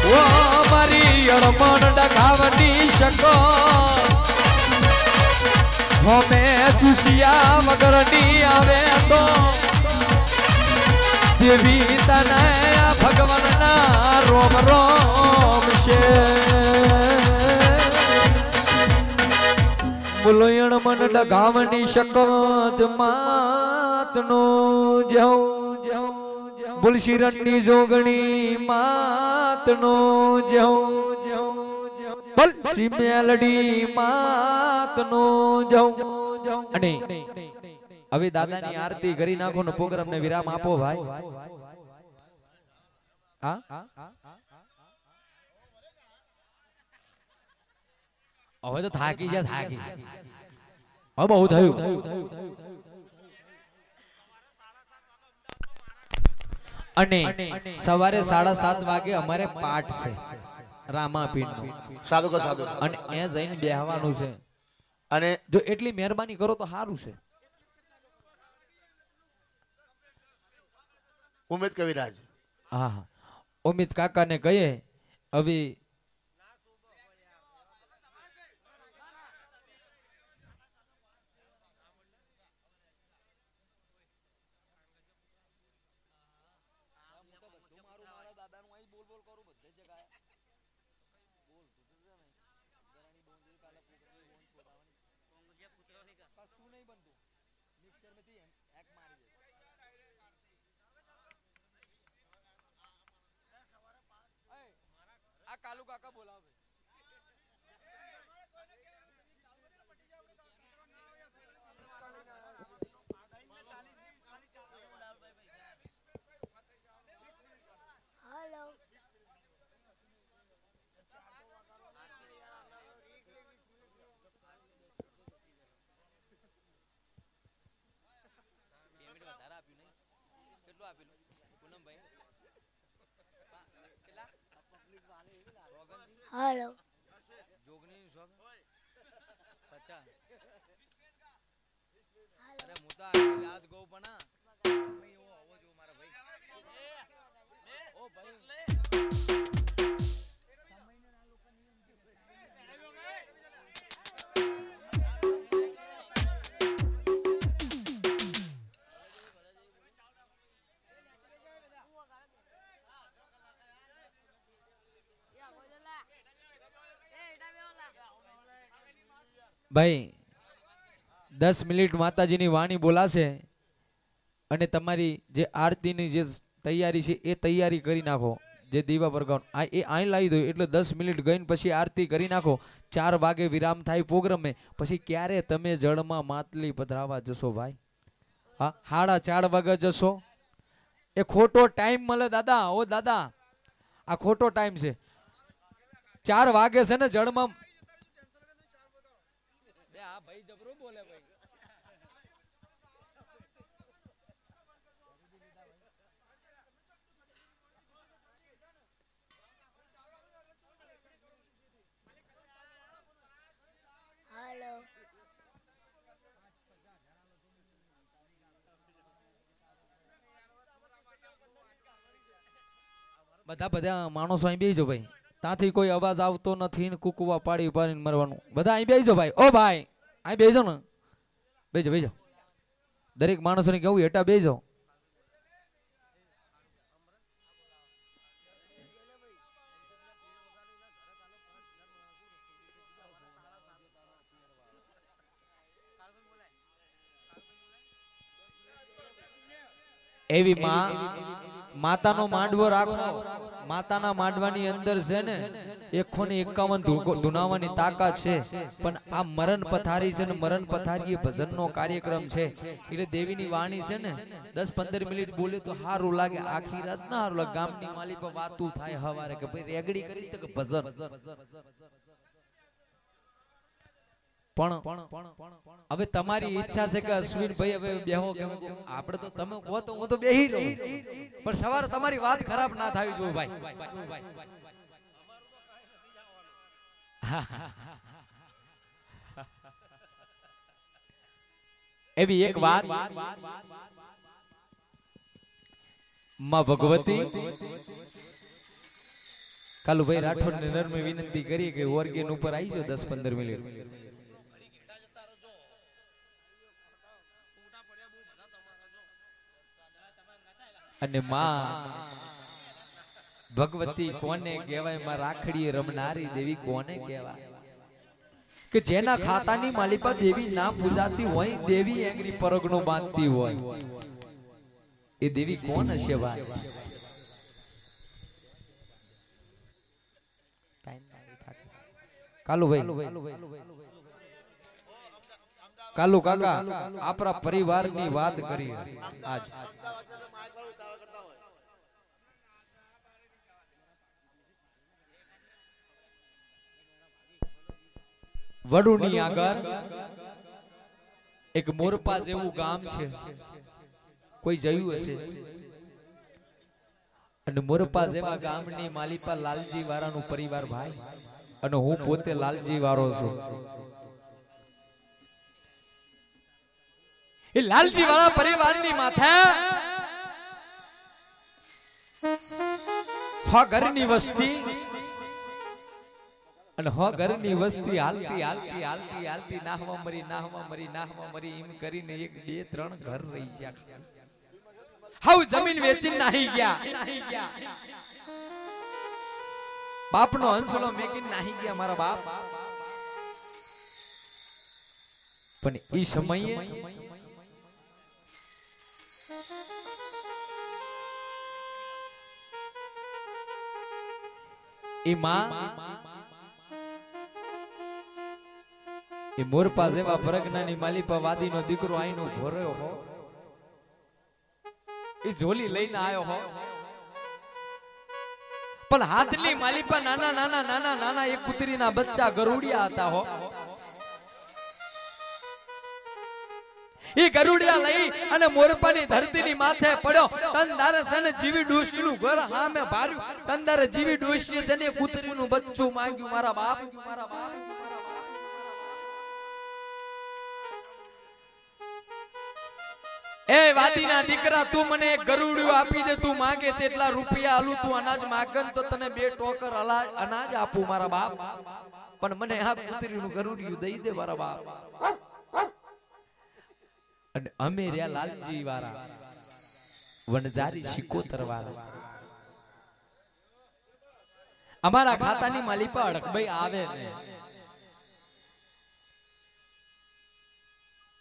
वो मारी अड़मन डगावनी शको हमें चुसिया वगरनी आवे तो देवी तने भगवान ना रोम रोम से બોલોયણ મન ડગાવની શકત માતનો જહો બોલ શિરણની જોગણી માતનો જહો બોલ સિમેલડી માતનો જહો અને હવે દાદાની આરતી કરી નાખો ને પ્રોગ્રામ ને વિરામ આપો ભાઈ હા હવે તો થાકી જા થાકી હવે બહુ થયું અને સવારે 7:30 વાગે અમારે પાઠ છે રામાપીરનો સાધુ કો સાધુ અને એ જઈને બેહવાનું છે અને જો એટલી મહેરબાની કરો તો સારું છે ઉમેદ કવિરાજ હા ઉમેદ કાકાને કહીએ હવે कालू काका बोलावे हेलो હાલો જોગણી શોખ 50 અરે હું તો આખી રાત ગઉ પણ તમે એવો આવો જો મારા ભાઈ ઓ ભાઈ ભાઈ 10 મિનિટ માતાજીની વાણી બોલાશે અને તમારી જે આરતીની જે તૈયારી છે એ તૈયારી કરી નાખો જે દીવા પ્રગટાવ આ એ અહીં લાવી દો એટલે 10 મિનિટ ગઈને પછી આરતી કરી નાખો 4 વાગે વિરામ થાય પ્રોગ્રામે પછી ક્યારે તમે જળમાં માટલી પધરાવા જશો ભાઈ હા 4:30 વાગે જશો એ ખોટો ટાઈમ મળે દાદા ઓ દાદા આ ખોટો ટાઈમ છે 4 વાગે છે ને જળમાં આ ભાઈ જબરો બોલે ભાઈ હાલો બધા માણસો અહીં બેસજો ભાઈ ત્યાંથી કોઈ અવાજ આવતો નથી ને કુકવા પાડી પાડીને મરવાનું બધા અહીં બેસજો ભાઈ ઓ ભાઈ અહીં બેસજો ને બેસજો બેસજો દરેક માણસોને કેવું હેઠા બેસજો એવી માતાનો માંડવો રાખો માતાના માંડવાની અંદર છે ને 151 ધુનાવાની તાકાત છે પણ આ મરણ પથારી છે ને મરણ પથારી એ ભજનનો કાર્યક્રમ છે એટલે દેવીની વાણી છે ને 10-15 મિનિટ બોલે તો સારું લાગે આખી રાત ના સારું લાગે ગામની માલી પર વાતું થાય હવારે કે ભાઈ રેગડી કરી તો કે ભજન પણ હવે તમારી ઈચ્છા છે કે અશ્વિનભાઈ હવે બેહો કે આપણે તો તમે કહો તો હું તો બેહી રહું પણ સવારે તમારી વાત ખરાબ ના થાવી જોઈએ ભાઈ એવી એક વાત માં ભગવતી કાલુભાઈ રાઠોડ ને નર્મે વિનંતી કરી કે ઓર્ગેન ઉપર આવી જાઓ 10-15 મિનિટ અને માં ભગવતી કોને કહેવાય માં રાખડીએ રમનારી દેવી કોને કહેવાય કે જેના ખાતાની માલિકા દેવી ના પૂજાતી હોય દેવી એંગરી પરગણો બાંધતી હોય એ દેવી કોણ હશે ભાઈ કાલુ કાકા આપણા પરિવારની વાત કરી આજ વડુની આગળ એક મોરપા જેવું ગામ છે કોઈ જોયું હશે અને મોરપા જેવા ગામની માલિપા લાલજી વાળાનું પરિવાર ભાઈ અને હું પોતે લાલજી વાળો છું એ લાલજી વાળા પરિવારની માથે ઘરની વસ્તી અને ઘરની વસ્તી હાલતી હાલતી હાલતી હાલતી નાહવા મરી એમ કરીને 1 2 3 ઘર રહી ગયા હાઉ જમીન વેચીને નાહી ગયા બાપનો હંસલો મેકીને નાહી ગયા મારા બાપ પણ ઈ સમયે ઈ માં એ મોરપા જેવા પરગનાની માલિપા વાદીનો દીકરો આઈનો ઘોર્યો હો એ ઝોલી લઈને આવ્યો હો પણ હાથની માલિપા નાના નાના નાના નાના એક કુતરીના બચ્ચા ગરુડિયા હતા હો ઈ ગરુડિયા લઈ અને મોરપાની ધરતીની માથે પડ્યો તંદારે છે ને જીવી ડોશીનું ઘર સામે ભાર્યું તંદારે જીવી ડોશી છે ને કૂતરીનું બચ્ચું માંગ્યું મારા બાપ એ વાદીના દીકરા તું મને એક ગરુડિયું આપી દે તું માંગે તેટલા રૂપિયા આલું તું અનાજ માંગન તો તને 2 ટોકર અનાજ આપું મારા બાપ પણ મને આ કૂતરીનું ગરુડિયું દઈ દે મારા બાપ અને અમે રહ્યા લાલજી વાળા વનજારી શિકોતર વાળા અમારા ખાતાની માલિપા અડકભાઈ આવે ને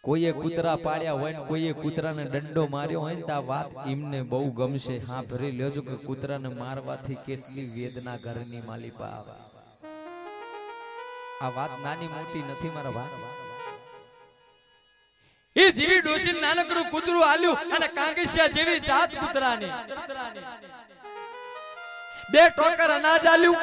કોઈએ કૂતરા પાડ્યા હોય ને કોઈએ કૂતરાને દંડો માર્યો હોય ને તો આ વાત એમને બહુ ગમશે હા ભરી લેજો કે કૂતરાને મારવાથી કેટલી વેદના ઘરની માલિપા આવે આ વાત નાની મોટી નથી મારા ભાઈ એ જીવી ડોશી નાનકડું કૂતરું આલ્યું અને કાંગસિયા જેવી જાત કૂતરાની 2 ટોકર અનાજ આલ્યું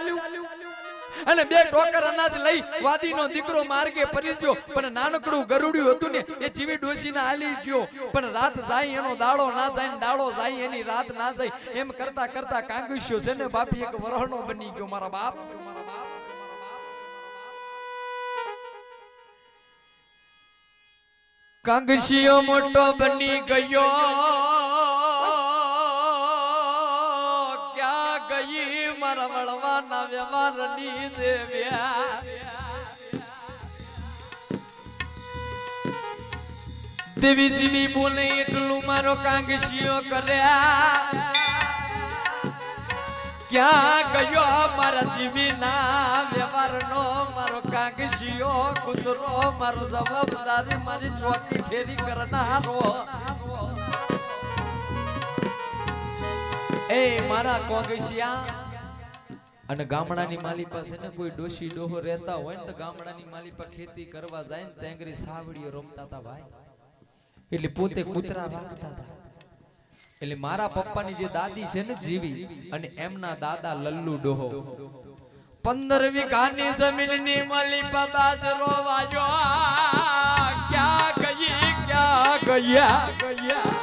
અને 2 ટોકર અનાજ લઈ વાદીનો દીકરો માર્ગે પરિસ્યો પણ નાનકડું ગરુડિયું હતું ને એ જીવી ડોશીને આલી ગયો પણ રાત જાય એનો દાડો ના જાય ને દાડો જાય એની રાત ના જાય એમ કરતા કરતા કાંગસ્યો છે ને બાપી એક વરહનો બની ગયો મારા બાપ કાંગસિયો મોટો બની ગયો ક્યાં ગઈ મારા વળવાના વ્યવહારની દેવ્યા દેવી જીવી બોલે એટલું મારો કાંગસિયો કર્યા ક્યાં ગયો મારા જીવીના વ્યવહારનો મારો કાંગસિયો કૂતરો મારો જવાબદારી મારી ચોકી ફેરી કરનારો એ મારા કોંગસિયા અને ગામડાની માલી પાસે ને કોઈ ડોશી ડોહો રહેતા હોય ને તો ગામડાની માલી પાસે ખેતી કરવા જાય ને તેંગરી સાવડીઓ રમતા હતા ભાઈ એટલે પોતે કૂતરા રાખતા હતા એટલે મારા પપ્પાની જે દાદી છે ને જીવી અને એમના દાદા લલ્લુ ડોહો 15 વીઘાની જમીનની માલી પાસે બાજરો વાજો ક્યાં ગયા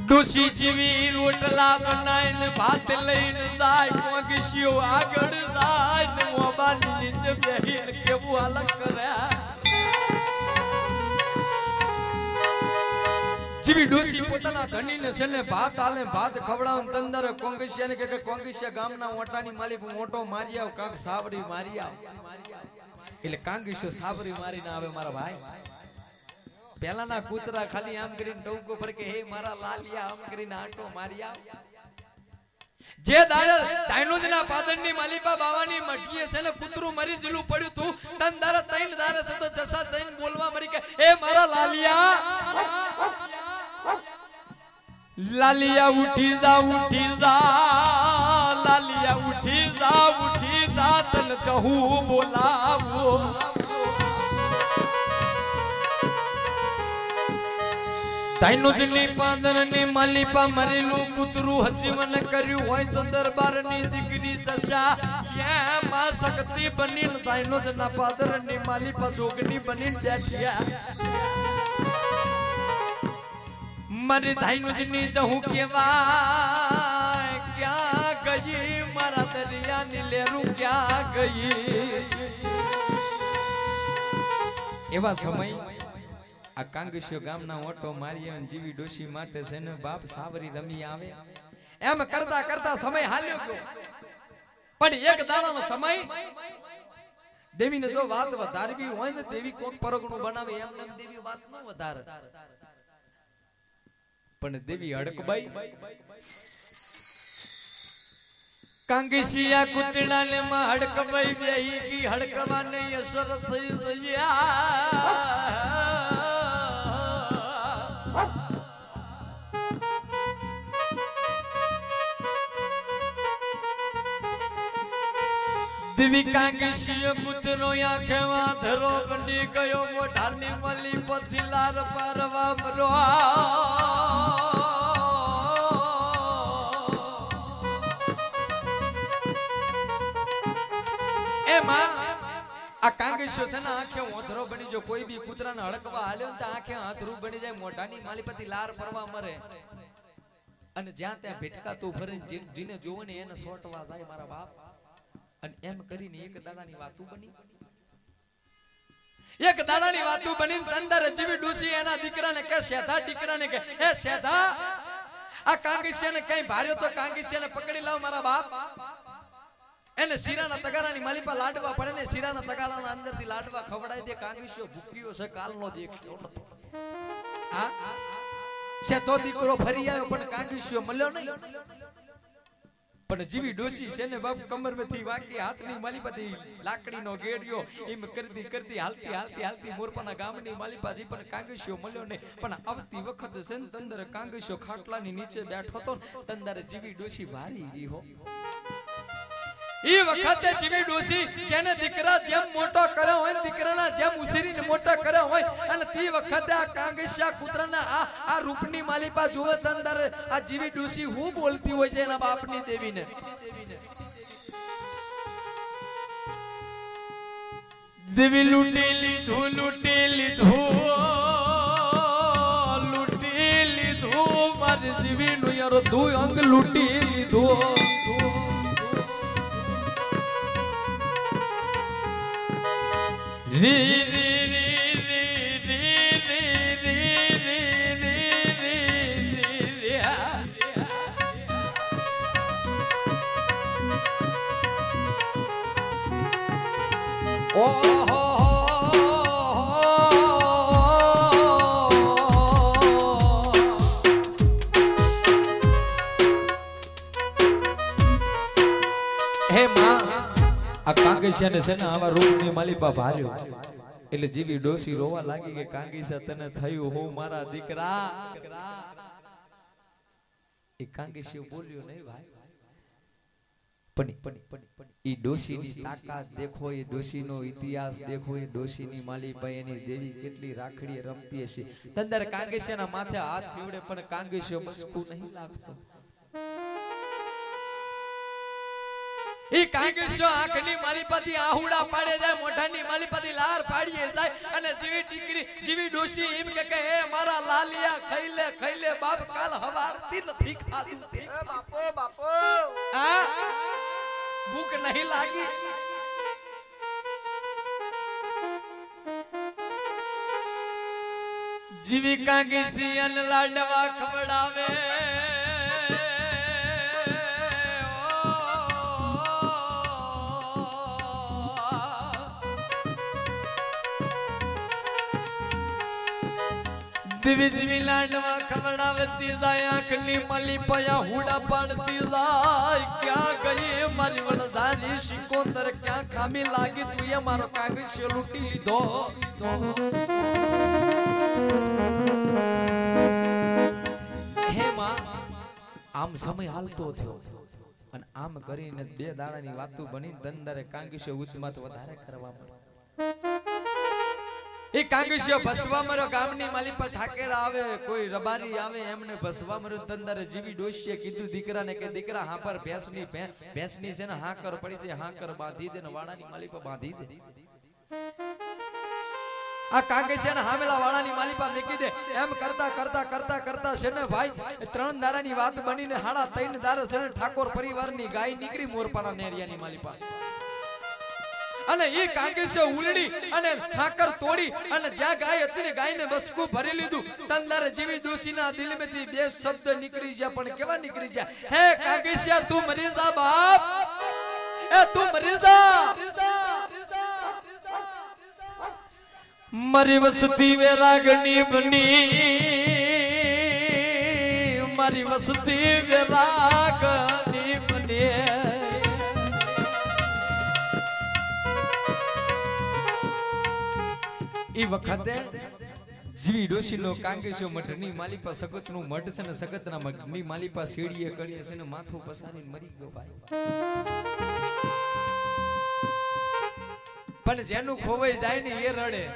ડોશી જીવી રોટલા બનાવીને ભાત લઈને જાય કોંગસિયો આગળ જાય ને મોબાની નીચે બેહીને કેવું હાલત કર્યા જીવી ડોશી પોતાના ધણીને છે ને ભાત આલે ભાત ખવડાવે તંદરે કોંગસિયાને કે કોંગસિયા ગામના ઓટાની માલી મોટો મારી આવ કાંક સાવરી મારી આવ એટલે કાંગસિયો સાવરી મારીને આવે મારા ભાઈ પેલાના કૂતરા ખાલી આમ કરીને ડોકો પર કે હે મારા લાલિયા આમ કરીને આંટો મારી આવ જે દાડે ડાયનોજના પાદરની માલિપા બાવાની મઠીએ છે ને કૂતરું મરી જીલું પડ્યું તું તન દારે તૈન દારે સતો જસા જઈને બોલવા મરી કે હે મારા લાલિયા લાલિયા ઉઠી જા લાલિયા ઉઠી જા તન ચહુ બોલાવો ડાયનોજની પાદરની માલિપા મરેલું કૂતરું હજીવન કર્યું હોય તો દરબારની દીકરી જશા માં શક્તિ બનીને ડાયનોજના પાદરની માલિપા જોગની બનીને બેઠ્યા મારી ડાયનોજની જહું કેવાય ક્યાં ગઈ મારા દરિયાની લેરું ક્યાં ગઈ એવા સમય આ કાંગસિયો ગામના ઓટો મારી અને જીવી ડોશી માટે છે ને બાપ સાવરી રમી આવે એમ કરતા કરતા સમય હાલ્યો ગયો પણ એક દાડાનો સમય દેવીને જો વાત વધારવી હોય ને દેવી કોક પરગણું બનાવે એમ દેવી વાત ન વધારે પણ દેવી હડકબાઈ કાંગસિયા કુતડાને માં હડકબાઈ બેહી ગઈ હડકવાને અસર થઈ જયા દેવી કાંગસિયો કૂતરો આંખમાં ધરો બની ગયો મોઢાની મલી પથી લાર પારવા મરો આ કાંગેશો છે ને આંખે ઓંધરો બની જો કોઈ બી કૂતરાને હડકવા હાલ્યો ને તો આંખે આંધરું બની જાય મોઢાની માલીપતિ લાર પરવા મરે અને જ્યાં ત્યાં ભેટકાતું ફરીને જીને જોવો ને એને સોટવા જાય મારા બાપ અને એમ કરીને એક દાડાની વાતું બની તંદર જીવી ડૂસી એના દીકરાને કે શેધા દીકરાને કે હે શેધા આ કાંગેશને કઈ ભાર્યો તો કાંગેશને પકડી લાવ મારા બાપ એને શીરાના તગારાની માલિપા લાડવા પડે ને શીરાના તગારાના અંદરથી લાડવા ખવડાવી દે કાંગેશો ભૂખ્યો છે કાલનો દેખ્યો નથી આ છે તો દીકરો ફરી આવ્યો પણ કાંગેશો મળ્યો નહીં પણ જીવી ડોસી છે ને બાપ કમરમાંથી વાકી હાથની માલિપાથી લાકડીનો ગેડિયો એમ કરતી કરતી હાલતી મોરપાના ગામની માલિપાજી પણ કાંગેશો મળ્યો નહીં પણ આવતી વખત છે ને તંદર કાંગેશો ખાટલાની નીચે બેઠો તો તંદર જીવી ડોસી ભારી ગઈ હો ઈ વખતે જીવી ડોસી જેને દીકરા જેમ મોટો કર્યો હોય દીકરાના જેમ ઉછેરીને મોટો કર્યો હોય અને તે વખતે આ કાંગેશિયા કૂતરાના આ રૂપની માલિપા જોવે તંદર આ જીવી ડોસી હું બોલતી હોય છે એના બાપની દેવીને દેવી લૂટી લીધું મારી જીવી નું યાર તું અંગ લૂટી લીધું આ કાંગેશિયાને છે ને આવા રૂપની માલિપા ભાર્યો એટલે જીવી ડોસી રોવા લાગી કે કાંગેશિયા તને થયું હું મારા દીકરા એ કાંગેશિયો બોલ્યો નહીં ભાઈ પણ ઈ ડોશીની તાકાત દેખો એ ડોશીનો ઇતિહાસ દેખો એ ડોશીની માલિપા એની દેવી કેટલી રાખડી રમતી હશે તંદર કાંગેશિયાના માથે હાથ ફેવડે પણ કાંગેશિયો મસ્કુ નહીં લાગતો ઈ કાંગેશો આંખની માલિપાથી આહુડા પાડે જાય મોઢાની માલિપાથી લાર પાડીએ જાય અને જીવી દીકરી જીવી ડોશી એમ કે હે મારા લાલિયા ખાઈ લે બાપ કાલ હવારથી નથી ખાધું એ બાપો આ ભૂખ નહીં લાગી જીવી કાંગેશી અન લાડવા ખવડાવે दिवी जीवी लाडवा खवड़ावती जाय आंखनी मालिपा हुड़ा पाड़ती जाय क्या गई मारी वड़जारी शिकोंदर क्या खामी लागी तू ये मारो कांगेशो लूटी लीधो हे मां आम समय हालतो थयो અને આમ કરીને બે દાડાની વાતો બની દંદરે કાંગેશો ઉચમાત વધારે કરવા પડે એ કાંગેશિયો ભસવા મરો ગામની માલિપા ઠાકેરા આવે કોઈ રબારી આવે એમને ભસવા મરો તંદરે જીવી ડોશીએ કીધું દીકરાને કે દીકરા હા પર ભેંસની છે ને હાકર પડી છે હાકર બાંધી દે ને વાડાની માલિપા બાંધી દે આ કાંગેશિયાના હામેલા વાડાની માલિપા મેકી દે એમ કરતા છે ને ભાઈ ત્રણ દારાની વાત બનીને હાડા ત્રણ દારા છે ને ઠાકોર પરિવારની ગાય નીકળી મોરપાડા નેરિયાની માલિપા અને ઈ કાંગેશો ઉલડી અને ઠાકર તોડી અને જ્યાં ગાય હતી ને ગાયને બસકું ભરી લીધું તંદર જીવી ડોશીના દિલમાંથી બે શબ્દ નીકળી ગયા પણ કેવા નીકળી ગયા હે કાંગેશિયા તું મરી જા બાપ એ તું મરી જા મારી વસતી વેરાગની બની મારી વસતી વેરાગની બની ઈ વખતે જીવી ડોશીનો કાંગેશો મઠની માલિપા સગતનું મઠ છે ને સગતના મઠની માલિપા સીડીએ કરી છે ને માથું પસારીને મરી ગયો ભાઈ પણ જેનું ખોવાઈ જાય ને એ રડે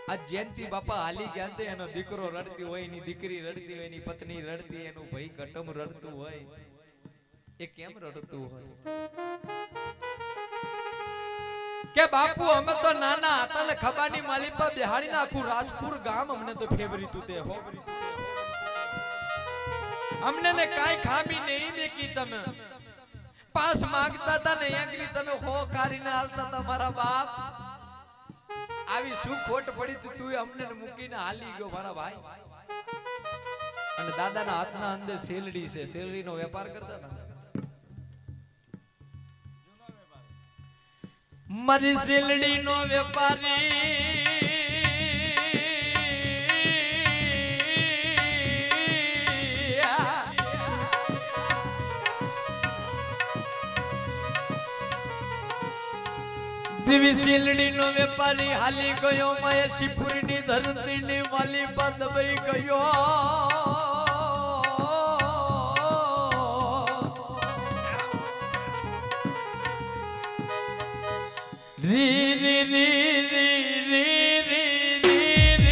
આ જયંતી બાપા હાલી ગયા તે એનો દીકરો રડતી હોય એની દીકરી રડતી હોય એની પત્ની રડતી એનું ભાઈ કટમ રડતું હોય એ કેમ રડતું હોય કે બાપુ અમે તો નાના હતા ને ખબાની માલી પર બિહાડી નાખું રાજપુર ગામ અમને તો ફેવરિતું તે હો અમને ને કાઈ ખામી નહીં દેખી તમે પાસ માંગતા હતા ને એકલી તમે હો કારીને હાલતા હતા મારા બાપ આવી શું ખોટ પડી તું અમને મૂકીને હાલી ગયો મારા ભાઈ અને દાદાના હાથના અંદર સેલડી છે સેલડીનો વેપાર કરતા હતા મારી સેલડીનો વેપારી દેવી સેલડીનો વેપારી હાલી ગયો મહેશીપુરની ધરતીની વાલી બદબાઈ ગયો રી રી રી રી રી રી રી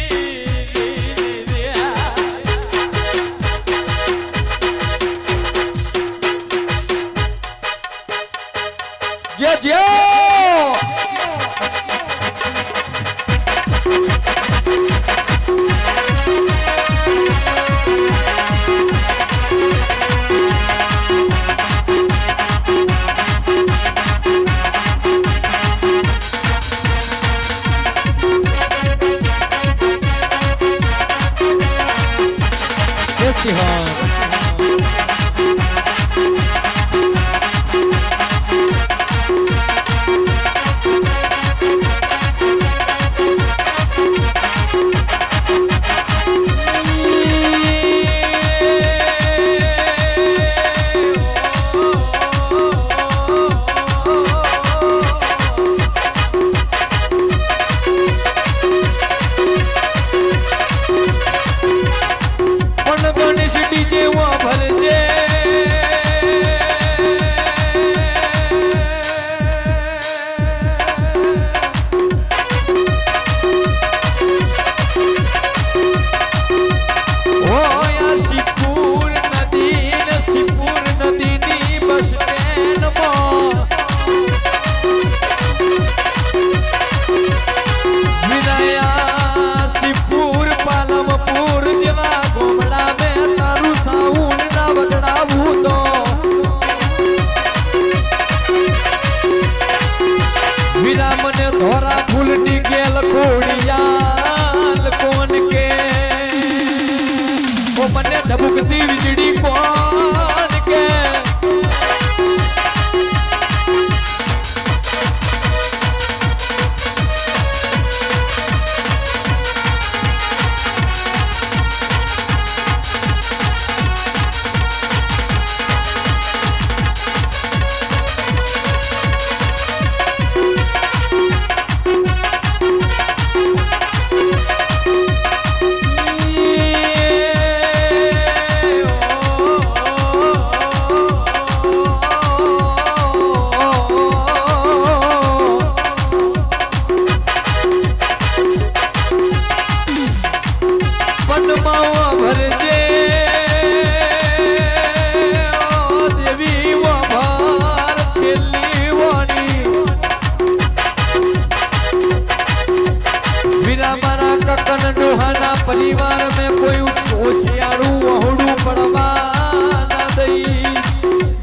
परिवार में कोई होशियारू वहुडू पड़वा न दई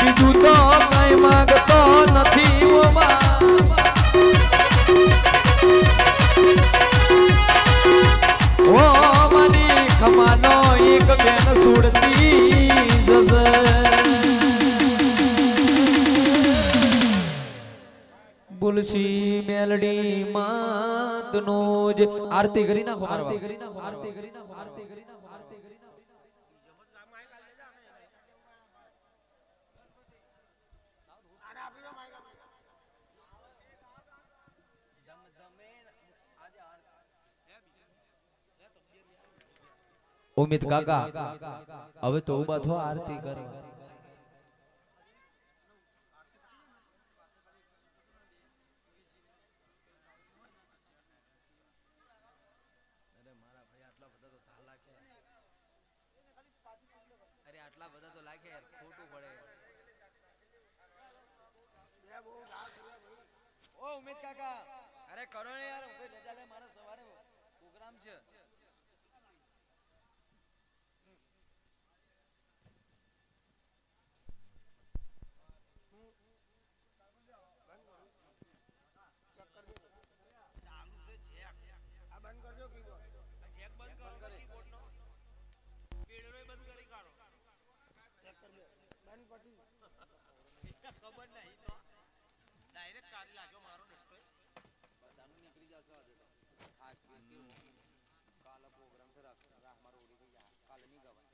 बीजू तो कई मांगतो नहीं वो मनी खमानो एक बेन सुड़ती जसे बुलसी मेलडी मात नोज आरती करी ना आरती करी ना आरती करी ना आरती करी ना आरती करी ना उमित काका હવે તો ઉભા થો આરતી કરો ઉમેદ કાકા અરે કરો ને યાર કોઈ રજા લે મારે સવારે પ્રોગ્રામ છે બધાનું નીકળી જશે આજે તો કાલે પ્રોગ્રામ છે રાખ મારો ઓડી ગઈ કાલે નહીં ગવાય